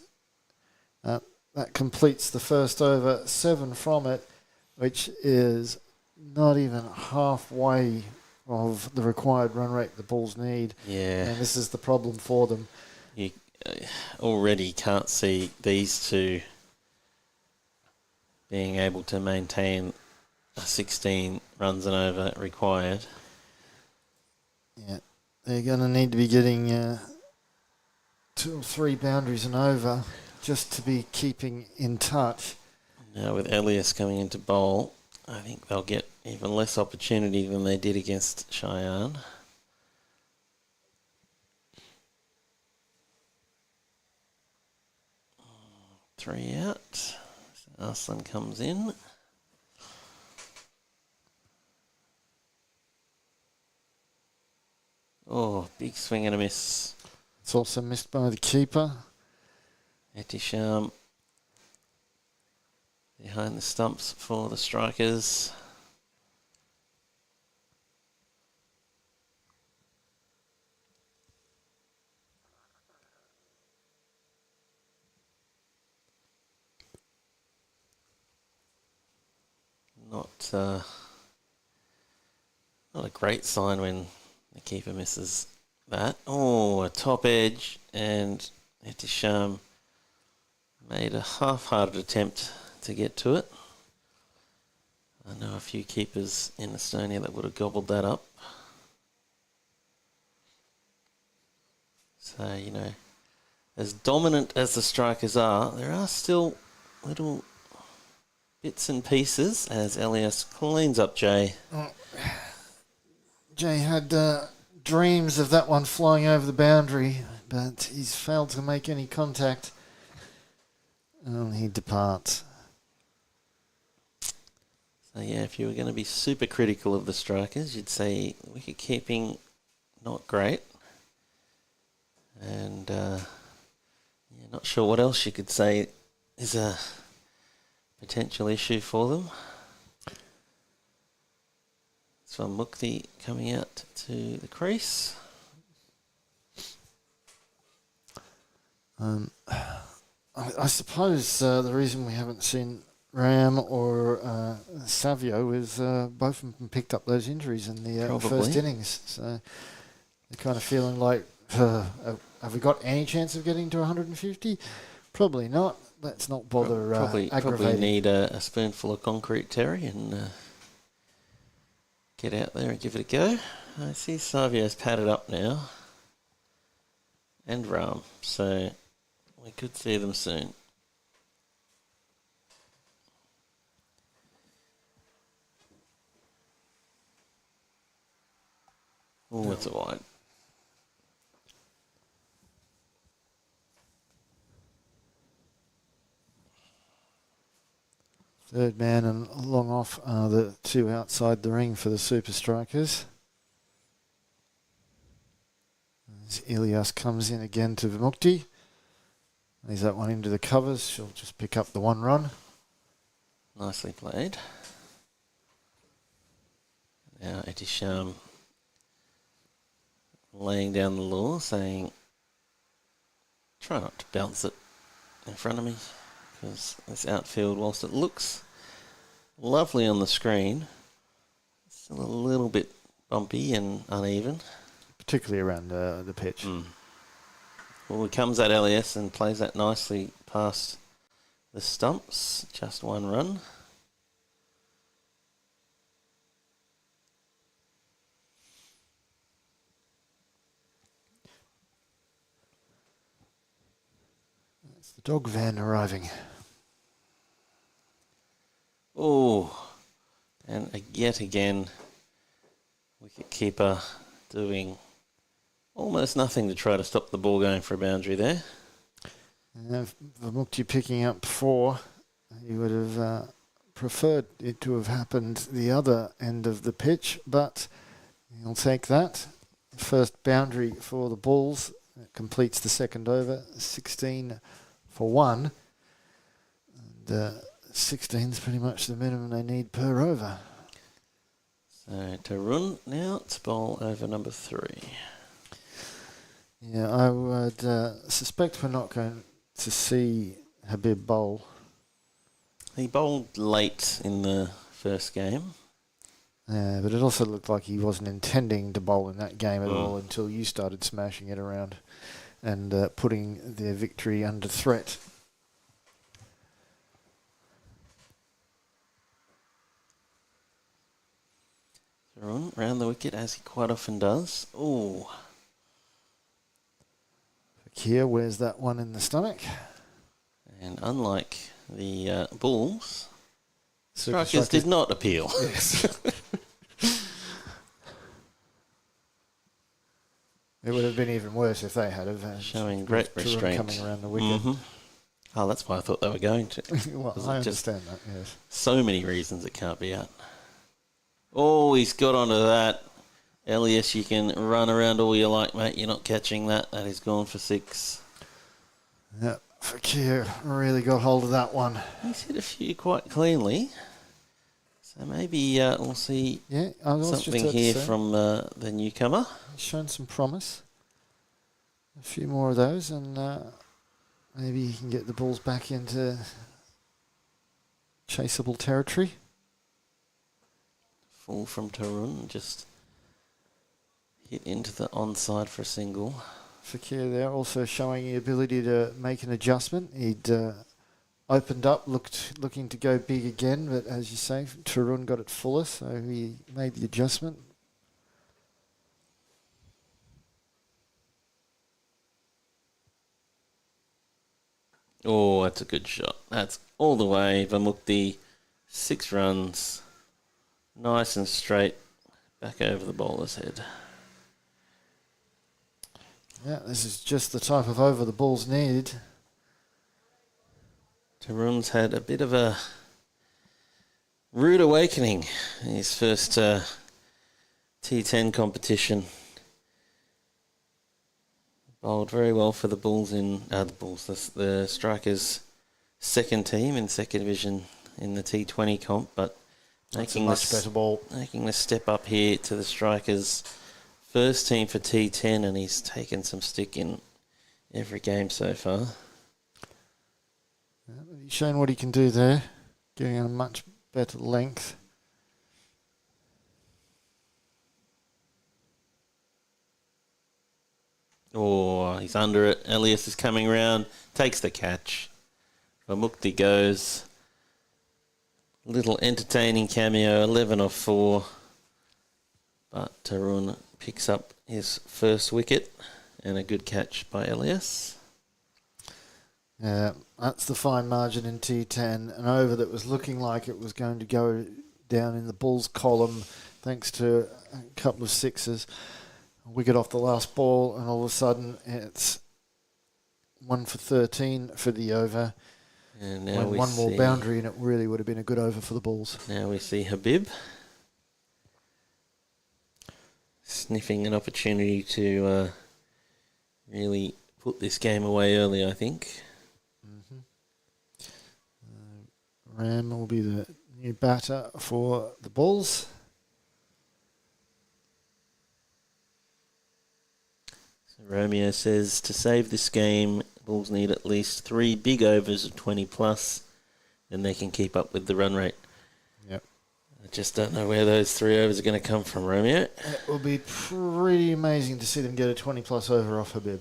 That completes the first over, 7 from it, which is not even halfway of the required run rate the Bulls need. Yeah. And this is the problem for them. You already can't see these two being able to maintain a 16 runs and over required. Yeah, they're going to need to be getting 2 or 3 boundaries and over just to be keeping in touch. Now with Elias coming into bowl, I think they'll get even less opportunity than they did against Cheyenne. Three out. Arslan comes in. Oh, big swing and a miss. It's also missed by the keeper. Etisham behind the stumps for the strikers. Not a great sign when the keeper misses that. Oh, a top edge, and Etisham made a half-hearted attempt to get to it. I know a few keepers in Estonia that would have gobbled that up. So, you know, as dominant as the strikers are, there are still little bits and pieces as Elias cleans up Jay. Jay had dreams of that one flying over the boundary, but he's failed to make any contact. And he departs. So, yeah, if you were going to be super critical of the strikers, you'd say wicket keeping not great. And not sure what else you could say is a potential issue for them. So Mukti coming out to the crease. I suppose the reason we haven't seen Ram or Savio is both of them picked up those injuries in the first innings. So they're kind of feeling like, have we got any chance of getting to 150? Probably not. Let's not bother aggravating. Probably need a spoonful of concrete, Terry, and get out there and give it a go. I see Savio's padded up now. And Ram. So we could see them soon. Oh, it's a wide. Third man and long off are the 2 outside the ring for the Super Strikers. As Ilias comes in again to Vimukti. Lays that one into the covers. She'll just pick up the 1 run. Nicely played. Now Etisham laying down the law, saying, try not to bounce it in front of me, because this outfield, whilst it looks lovely on the screen, it's still a little bit bumpy and uneven. Particularly around the pitch. Well, he comes at Elias and plays that nicely past the stumps. Just 1 run. It's the dog van arriving. Oh, and yet again, wicket-keeper doing almost nothing to try to stop the ball going for a boundary there. Vimukti picking up 4. He would have preferred it to have happened the other end of the pitch, but he'll take that. First boundary for the Bulls. It completes the second over, 16 for 1. And 16 is pretty much the minimum they need per over. So Tarun now to bowl over number 3. Yeah, I would suspect we're not going to see Habib bowl. He bowled late in the first game. But it also looked like he wasn't intending to bowl in that game at all until you started smashing it around and putting their victory under threat. Tarun round the wicket as he quite often does. Oh, Fakir wears that one in the stomach. and unlike the Bulls, Super strikers did not appeal. Yes. It would have been even worse if they had have. Showing great Tarun restraint. coming around the wicket. Mhm. Oh, that's why I thought they were going to. Well, Was I it just understand that, yes. so many reasons it can't be out. Oh, he's got onto that. Elias, you can run around all you like, mate. You're not catching that. That is gone for 6. Yeah, Fakir really got hold of that one. He's hit a few quite cleanly. So maybe we'll see Yeah, I was just something about to here say, from the newcomer. he's shown some promise. A few more of those, and maybe he can get the Bulls back into chaseable territory. Full from Tarun, just hit into the onside for a single. Fakir there also showing the ability to make an adjustment. He'd opened up, looking to go big again, but as you say, Tarun got it fuller, so he made the adjustment. Oh, that's a good shot. That's all the way. Vamukti, 6 runs. Nice and straight. Back over the bowler's head. Yeah, this is just the type of over the Bulls need. Tarun's had a bit of a rude awakening in his first T10 competition. Bowled very well for the Bulls the Strikers' second team in second division in the T20 comp, but making much better ball. Making the step up here to the Strikers' first team for T10, and he's taken some stick in every game so far. Yeah, he's shown what he can do there, getting a much better length. Oh, he's under it. Elias is coming round, takes the catch. Vamukti goes. Little entertaining cameo, 11 off 4. But Tarun picks up his first wicket and a good catch by Elias. Yeah, that's the fine margin in T10. An over that was looking like it was going to go down in the Bulls column thanks to a couple of sixes. A wicket off the last ball, and all of a sudden it's 1 for 13 for the over. And now when one more boundary, and it really would have been a good over for the Bulls. Now we see Habib sniffing an opportunity to really put this game away early, I think. Ram will be the new batter for the Bulls. So Romeo says to save this game, Bulls need at least 3 big overs of 20 plus, then they can keep up with the run rate. Yep. I just don't know where those 3 overs are going to come from, Romeo. It will be pretty amazing to see them get a 20 plus over off Habib.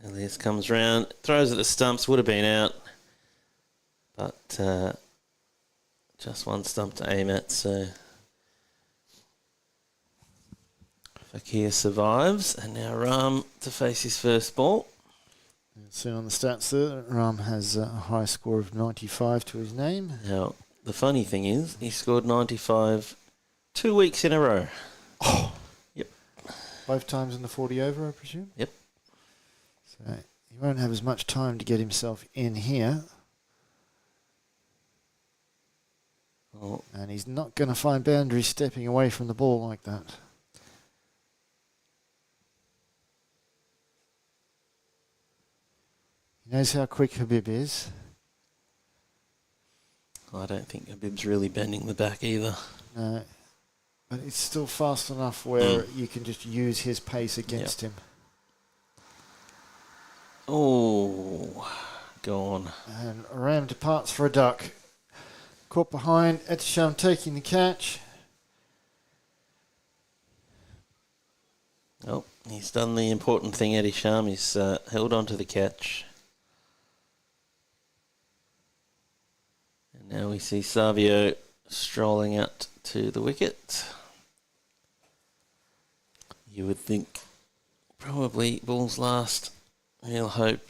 Elias comes round, throws at the stumps, would have been out, but just one stump to aim at, so Fakir survives, and now Ram to face his first ball. Soon on the stats there, Ram has a high score of 95 to his name. Now, the funny thing is, he scored 95 2 weeks in a row. Oh. Yep. Both times in the 40 over, I presume? Yep. So he won't have as much time to get himself in here. Oh. And he's not going to find boundaries stepping away from the ball like that. He knows how quick Habib is. I don't think Habib's really bending the back either. No. But it's still fast enough where you can just use his pace against him. Oh, gone. And Ram departs for a duck. Caught behind, Etisham taking the catch. Oh, he's done the important thing, Eddie Sham. He's held on to the catch. And now we see Savio strolling out to the wicket. You would think probably ball's last. He'll hope.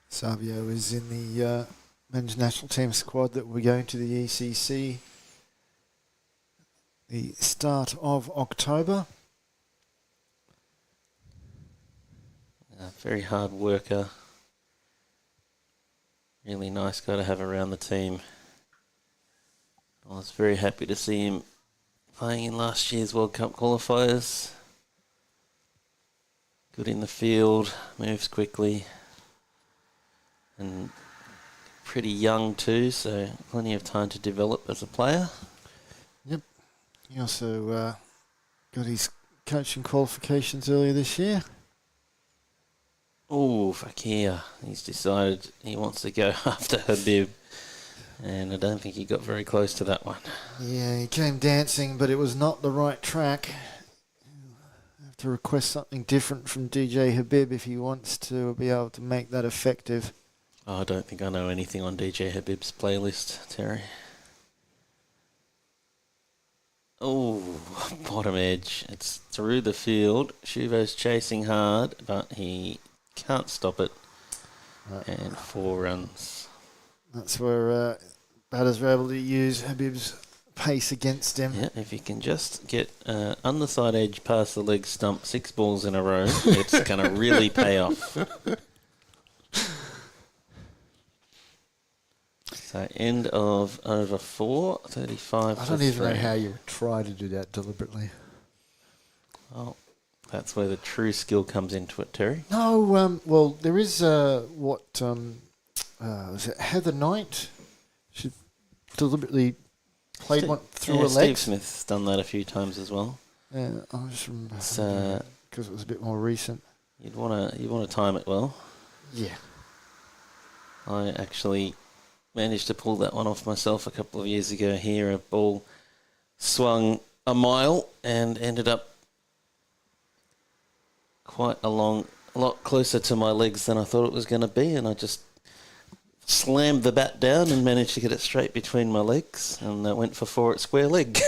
Savio is in the men's national team squad that will be going to the ECC the start of October. A very hard worker. Really nice guy to have around the team. I was very happy to see him playing in last year's World Cup qualifiers. Good in the field, moves quickly. And pretty young too, so plenty of time to develop as a player. Yep. He also got his coaching qualifications earlier this year. Oh, Fakir. He's decided he wants to go after Habib. And I don't think he got very close to that one. Yeah, he came dancing, but it was not the right track. He'll have to request something different from DJ Habib if he wants to be able to make that effective. Oh, I don't think I know anything on DJ Habib's playlist, Terry. Oh, bottom edge. It's through the field. Shuvo's chasing hard, but he can't stop it. Right. And 4 runs. That's where batters were able to use Habib's pace against him. Yeah, if you can just get underside edge past the leg stump 6 balls in a row, it's going to really pay off. So end of over 4, 35 I to don't even know 3. how you would try to do that deliberately. Well, that's where the true skill comes into it, Terry. No, well, there is was it Heather Knight? She deliberately played one through her Steve legs. Smith's done that a few times as well. Yeah, I just remember It's, because it was a bit more recent. you'd want to time it well. Yeah. I actually managed to pull that one off myself a couple of years ago here. A ball swung a mile and ended up quite a lot closer to my legs than I thought it was going to be, and I just slammed the bat down and managed to get it straight between my legs, and went for 4 at square leg.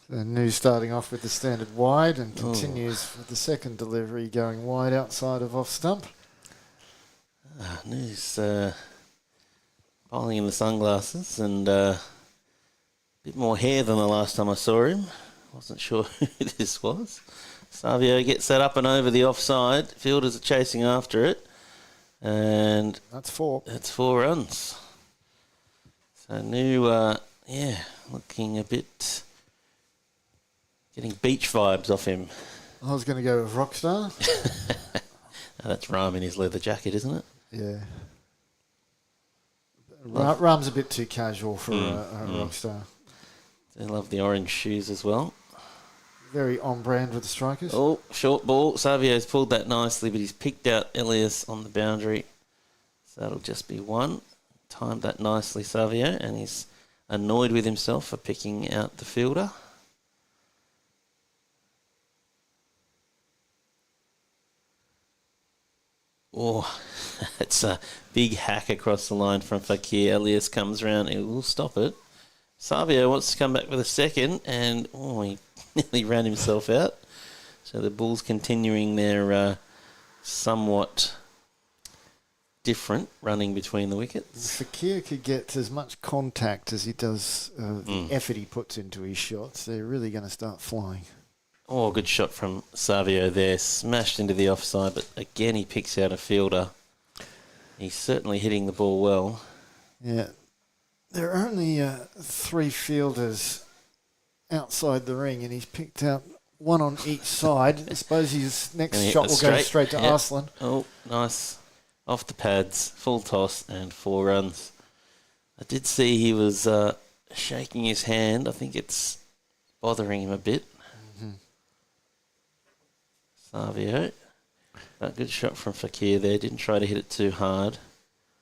The News starting off with the standard wide and continues with the second delivery going wide outside of off stump. News bowling in the sunglasses and a bit more hair than the last time I saw him. Wasn't sure who this was. Savio gets that up and over the offside. Fielders are chasing after it. And that's 4. That's 4 runs. So New, looking a bit, getting beach vibes off him. I was going to go with Rockstar. That's Ram in his leather jacket, isn't it? Yeah. Ram's a bit too casual for a Rockstar. They love the orange shoes as well. Very on brand with the strikers. Oh, short ball. Savio's pulled that nicely, but he's picked out Elias on the boundary. So that'll just be 1. Timed that nicely, Savio, and he's annoyed with himself for picking out the fielder. Oh, that's a big hack across the line from Fakir. Elias comes round and will stop it. Savio wants to come back with a second, and he nearly ran himself out. So the Bulls continuing their somewhat different running between the wickets. Fakir could get as much contact as he does the effort he puts into his shots. They're really going to start flying. Oh, good shot from Savio there. Smashed into the offside, but again he picks out a fielder. He's certainly hitting the ball well. Yeah. There are only 3 fielders outside the ring, and he's picked out 1 on each side. I suppose his next shot will go straight to Arslan. Oh, nice. Off the pads, full toss, and 4 runs. I did see he was shaking his hand. I think it's bothering him a bit. Savio. But good shot from Fakir there. Didn't try to hit it too hard.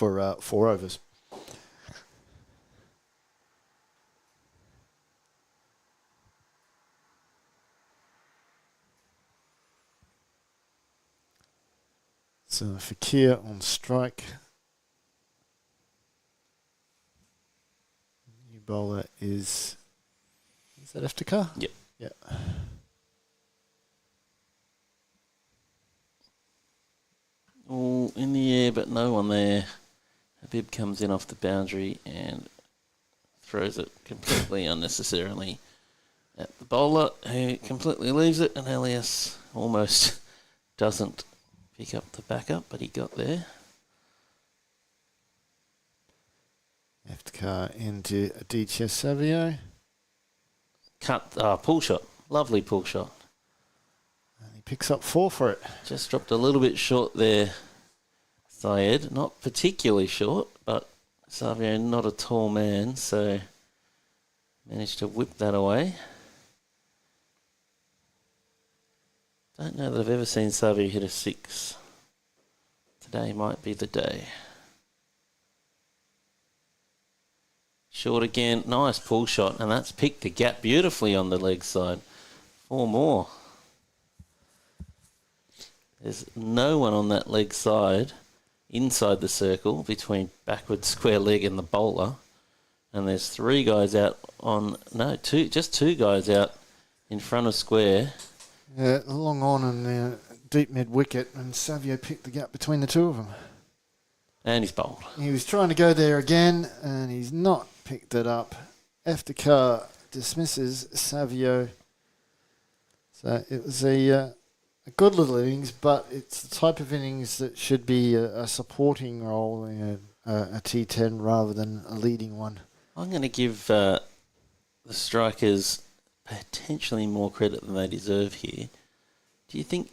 for 4 overs. So Fakir on strike. New bowler is that Iftikhar? Yep. Yep. All in the air, but no one there. Habib comes in off the boundary and throws it completely unnecessarily at the bowler, who completely leaves it, and Elias almost doesn't pick up the backup, but he got there. Iftikhar into Aditya Savio. Pull shot. Lovely pull shot. And he picks up 4 for it. Just dropped a little bit short there, Syed. Not particularly short, but Savio not a tall man, so managed to whip that away. Don't know that I've ever seen Savio hit a 6. Today might be the day. Short again, nice pull shot, and that's picked the gap beautifully on the leg side. 4 more. There's no one on that leg side inside the circle between backward square leg and the bowler. And there's 3 guys out on, no, just 2 guys out in front of square. Yeah, long on and the deep mid wicket, and Savio picked the gap between the 2 of them. And he's bowled. He was trying to go there again, and he's not picked it up. Iftikhar dismisses Savio. So it was a good little innings, but it's the type of innings that should be a supporting role in a T10 rather than a leading one. I'm going to give the strikers potentially more credit than they deserve here. Do you think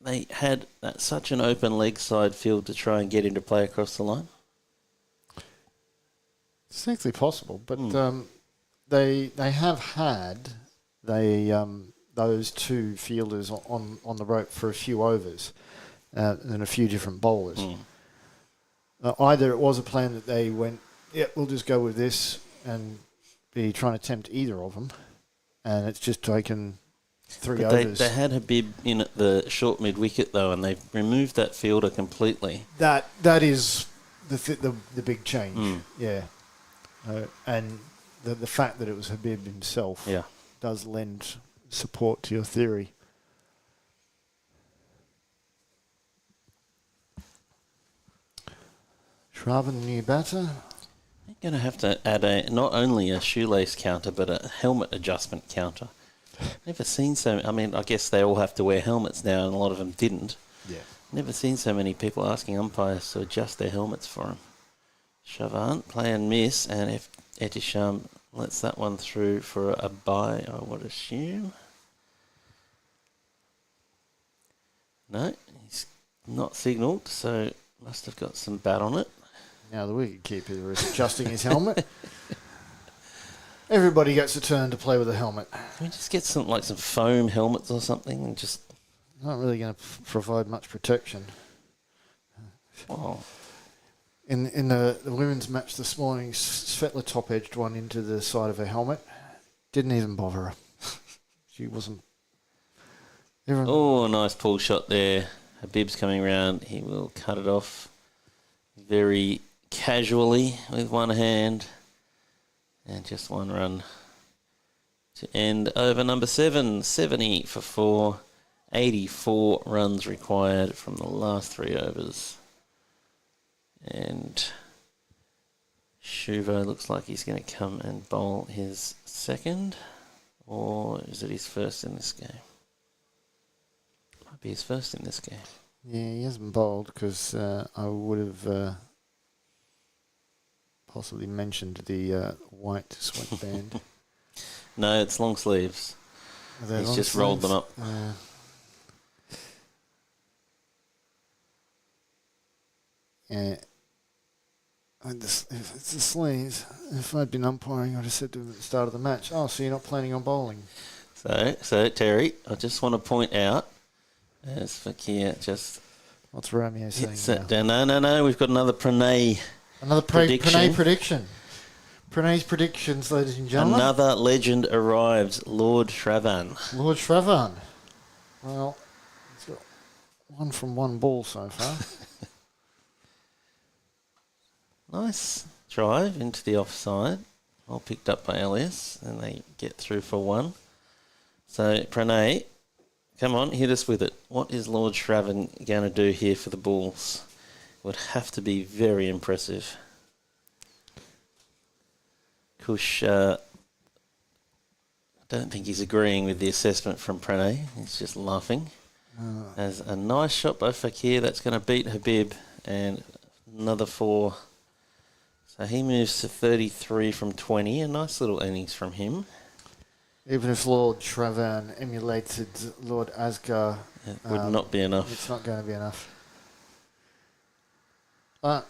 they had such an open leg side field to try and get into play across the line? It's actually possible, but they have had those 2 fielders on the rope for a few overs and a few different bowlers. Either it was a plan that they went, we'll just go with this and be trying to tempt either of them, and it's just taken 3 overs. They had Habib in at the short mid wicket though, and they've removed that fielder completely. That is the big change. Yeah, and the fact that it was Habib himself does lend support to your theory. Shravan, the new batter. They're going to have to add not only a shoelace counter, but a helmet adjustment counter. Never seen so. I mean, I guess they all have to wear helmets now, and a lot of them didn't. Yeah. Never seen so many people asking umpires to adjust their helmets for them. Shravan, play and miss, and if Etisham lets that one through for a bye, I would assume. No, he's not signalled, so must have got some bat on it. Now the wicketkeeper is adjusting his helmet. Everybody gets a turn to play with a helmet. Can we just get some foam helmets or something and just... Not really going to provide much protection. Oh. In the women's match this morning, Svetla top-edged one into the side of her helmet. Didn't even bother her. She wasn't... Oh, nice pull shot there. Habib's coming round. He will cut it off very casually with one hand. And just 1 run to end over number 7. 70 for 4. 84 runs required from the last 3 overs. And Shuvo looks like he's going to come and bowl his second. Or is it his first in this game? Might be his first in this game. Yeah, he hasn't bowled because I would have possibly mentioned the white sweatband. No, it's long sleeves. He's just rolled them up. Yeah. If it's the sleeves, if I'd been umpiring, I'd have said to him at the start of the match, oh, so you're not planning on bowling? So Terry, I just want to point out, as Fakir just What's Romeo saying Hits now? that down. No. We've got another Pranay. Another prediction. Pranay prediction. Pranay's predictions, ladies and gentlemen. Another legend arrives, Lord Shravan. Lord Shravan. Well, he's got one from one ball so far. Nice drive into the offside. All picked up by Elias, and they get through for one. So, Pranay, come on, hit us with it. What is Lord Shravan going to do here for the Bulls? Would have to be very impressive. Kush, I don't think he's agreeing with the assessment from Pranay. He's just laughing. There's a nice shot by Fakir. That's going to beat Habib, and another 4. So he moves to 33 from 20. A nice little innings from him. Even if Lord Shravan emulated Lord Asghar, It would not be enough. it's not going to be enough. But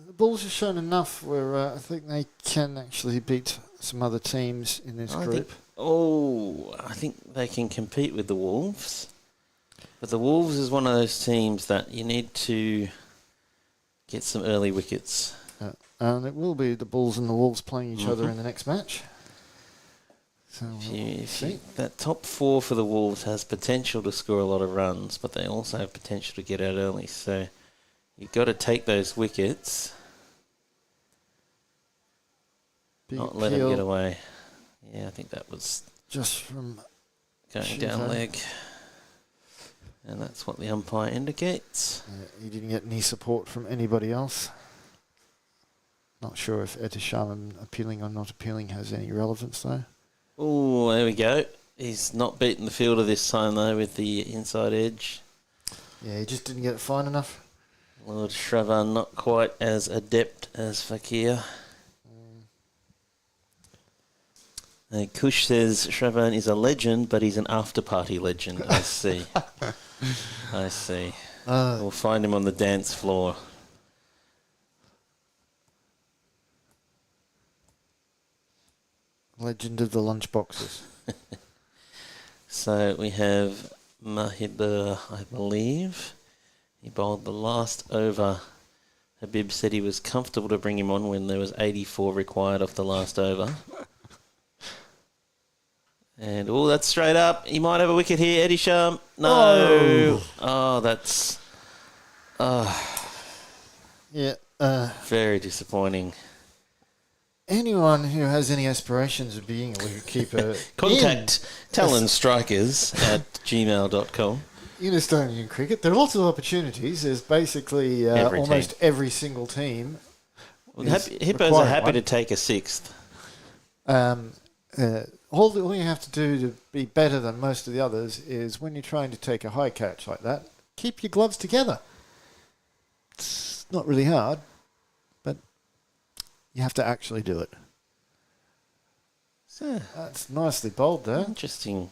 the Bulls have shown enough where I think they can actually beat some other teams in this group. I think they can compete with the Wolves. But the Wolves is one of those teams that you need to get some early wickets. And it will be the Bulls and the Wolves playing each other in the next match. So that top 4 for the Wolves has potential to score a lot of runs, but they also have potential to get out early. So you've got to take those wickets, not let them get away. Yeah, I think that was just from going down leg. And that's what the umpire indicates. He didn't get any support from anybody else. Not sure if Etisham appealing or not appealing has any relevance, though. Oh, there we go. He's not beaten the fielder this time, though, with the inside edge. Yeah, he just didn't get it fine enough. Lord Shravan not quite as adept as Fakir. Kush says Shravan is a legend, but he's an after-party legend. I see. I see. We'll find him on the dance floor. Legend of the lunchboxes. So we have Mahibur, I believe. He bowled the last over. Habib said he was comfortable to bring him on when there was 84 required off the last over. And, that's straight up. He might have a wicket here. Eddie Sham. No. Oh, that's... Yeah. very disappointing. Anyone who has any aspirations of being a wicketkeeper... Contact Talon Strikers at gmail.com. In Estonian cricket, there are lots of opportunities. There's basically almost every single team. Hippos are happy to take a 6th. All you have to do to be better than most of the others is when you're trying to take a high catch like that, keep your gloves together. It's not really hard, but you have to actually do it. So, that's nicely bowled there. Interesting.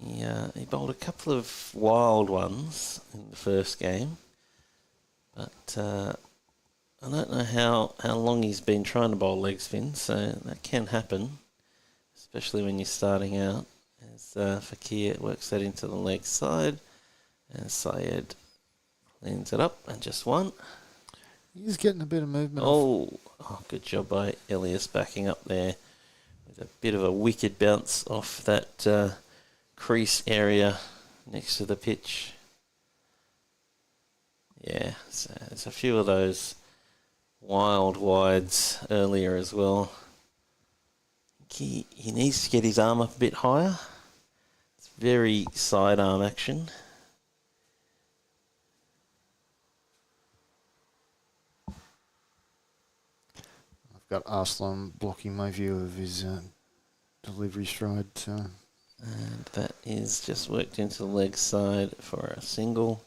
He bowled a couple of wild ones in the first game, but I don't know how long he's been trying to bowl leg spin, so that can happen, especially when you're starting out. As Fakir works that into the leg side, and Syed cleans it up and just one. He's getting a bit of movement. Oh, good job by Elias backing up there with a bit of a wicked bounce off that crease area next to the pitch. Yeah, so there's a few of those wild wides earlier as well. He needs to get his arm up a bit higher. It's very sidearm action. I've got Arslan blocking my view of his delivery stride. And that is just worked into the leg side for a single.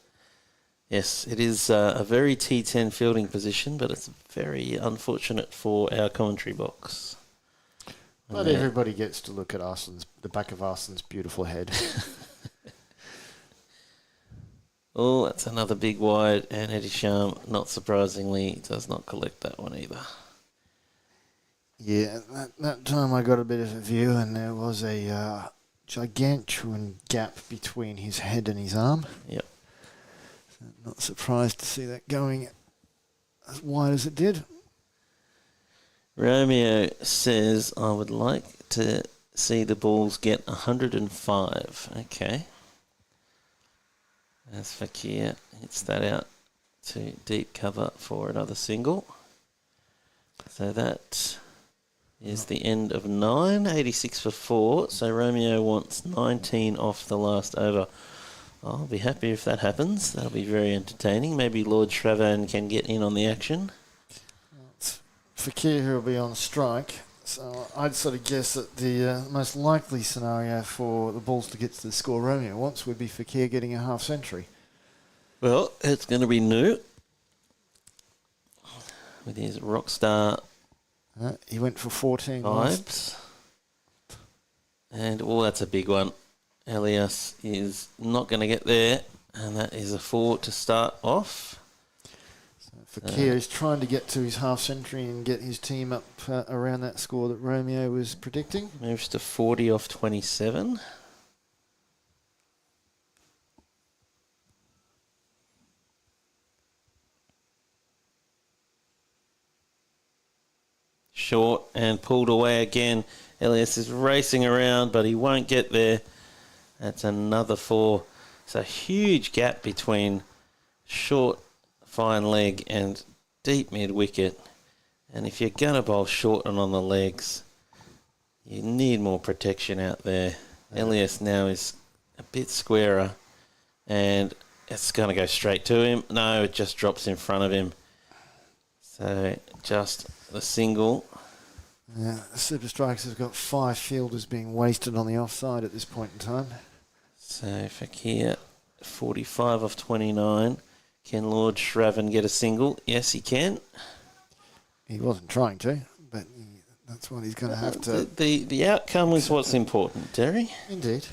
Yes, it is a very T10 fielding position, but it's very unfortunate for our commentary box. But everybody gets to look at the back of Arslan's beautiful head. Oh, that's another big wide, and Eddie Sham, not surprisingly, does not collect that one either. Yeah, that time I got a bit of a view, and there was a gigantuan gap between his head and his arm. Yep. Not surprised to see that going as wide as it did. Romeo says, I would like to see the balls get 105. Okay. As Fakir hits that out to deep cover for another single. So that is the end of 9, 86 for 4. So Romeo wants 19 off the last over. I'll be happy if that happens. That'll be very entertaining. Maybe Lord Shravan can get in on the action. It's Fakir who will be on strike. So I'd sort of guess that the most likely scenario for the balls to get to the score Romeo wants would be Fakir getting a half century. Well, it's going to be new with his rockstar He went for 14 vibes. And, that's a big one. Elias is not going to get there, and that is a 4 to start off. Fakir is trying to get to his half century and get his team up around that score that Romeo was predicting. Moves to 40 off 27. Short and pulled away again. Elias is racing around, but he won't get there. That's another 4. It's a huge gap between short, fine leg and deep mid-wicket. And if you're going to bowl short and on the legs, you need more protection out there. Elias now is a bit squarer, and it's going to go straight to him. No, it just drops in front of him. So just the single. Yeah, Super Strikers have got 5 fielders being wasted on the offside at this point in time. So Fakir, 45 off 29. Can Lord Shravan get a single? Yes, he can. He wasn't trying to, but that's what he's going to have to. The outcome is what's important, Terry. Indeed.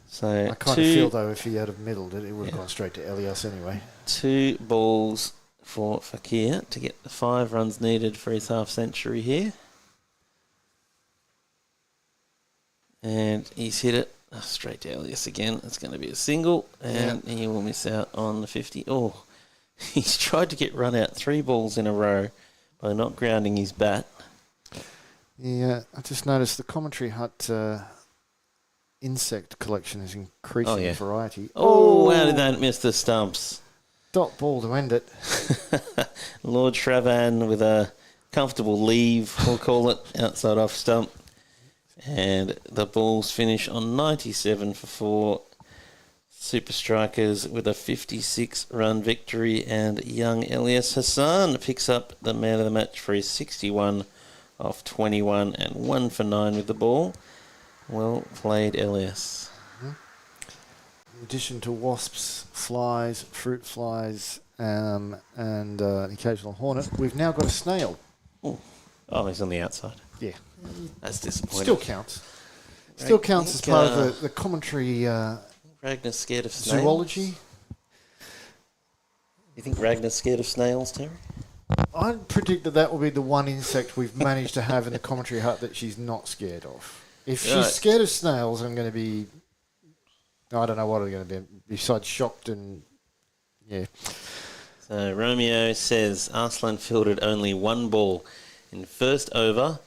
So I kind of feel, though, if he had have middled it, it would have gone straight to Elias anyway. 2 balls for Fakir to get the 5 runs needed for his half century here. And he's hit it straight to Elias again. It's going to be a single, and he will miss out on the 50. Oh, he's tried to get run out 3 balls in a row by not grounding his bat. Yeah, I just noticed the commentary hut insect collection is increasing in variety. Oh, how did that miss the stumps? Dot ball to end it. Lord Shravan with a comfortable leave, we'll call it, outside off stump. And the balls finish on 97 for 4. Super Strikers with a 56-run victory, and young Elias Hassan picks up the man of the match for his 61 off 21 and 1 for 9 with the ball. Well played, Elias. In addition to wasps, flies, fruit flies, and an occasional hornet, we've now got a snail. Oh, he's on the outside. Yeah. That's disappointing. Still counts. Still counts as part of the commentary Ragnar's scared of snails. zoology. You think Ragnar's scared of snails, Terry? I predict that will be the one insect we've managed to have in the commentary hut that she's not scared of. If she's scared of snails, I'm going to be... I don't know what I'm going to be, besides shocked and... Yeah. So Romeo says Arslan fielded only 1 ball in first over,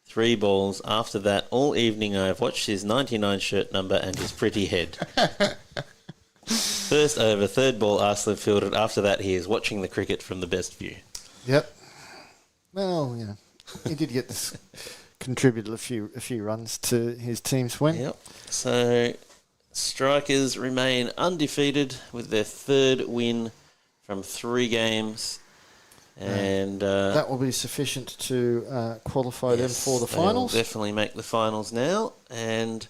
3 balls. After that, all evening I have watched his 99 shirt number and his pretty head. First over, 3rd ball, Arslan fielded. After that, he is watching the cricket from the best view. Yep. Well, you know, he did get this... contributed a few runs to his team's win. Yep. So Strikers remain undefeated with their 3rd win from 3 games. And that will be sufficient to qualify them for the finals. Definitely make the finals now. And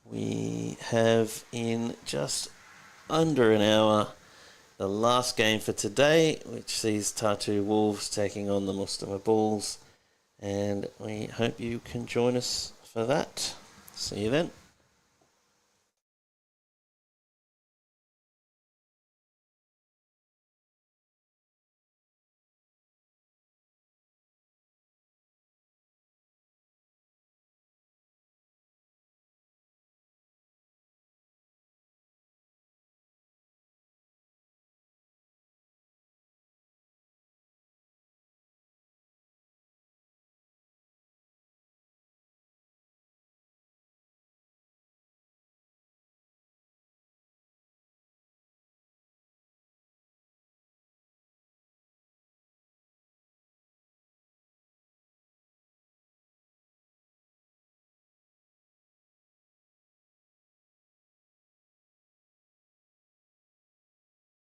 we have in just under an hour the last game for today, which sees Tartu Wolves taking on the Mustafa Bulls. And we hope you can join us for that. See you then.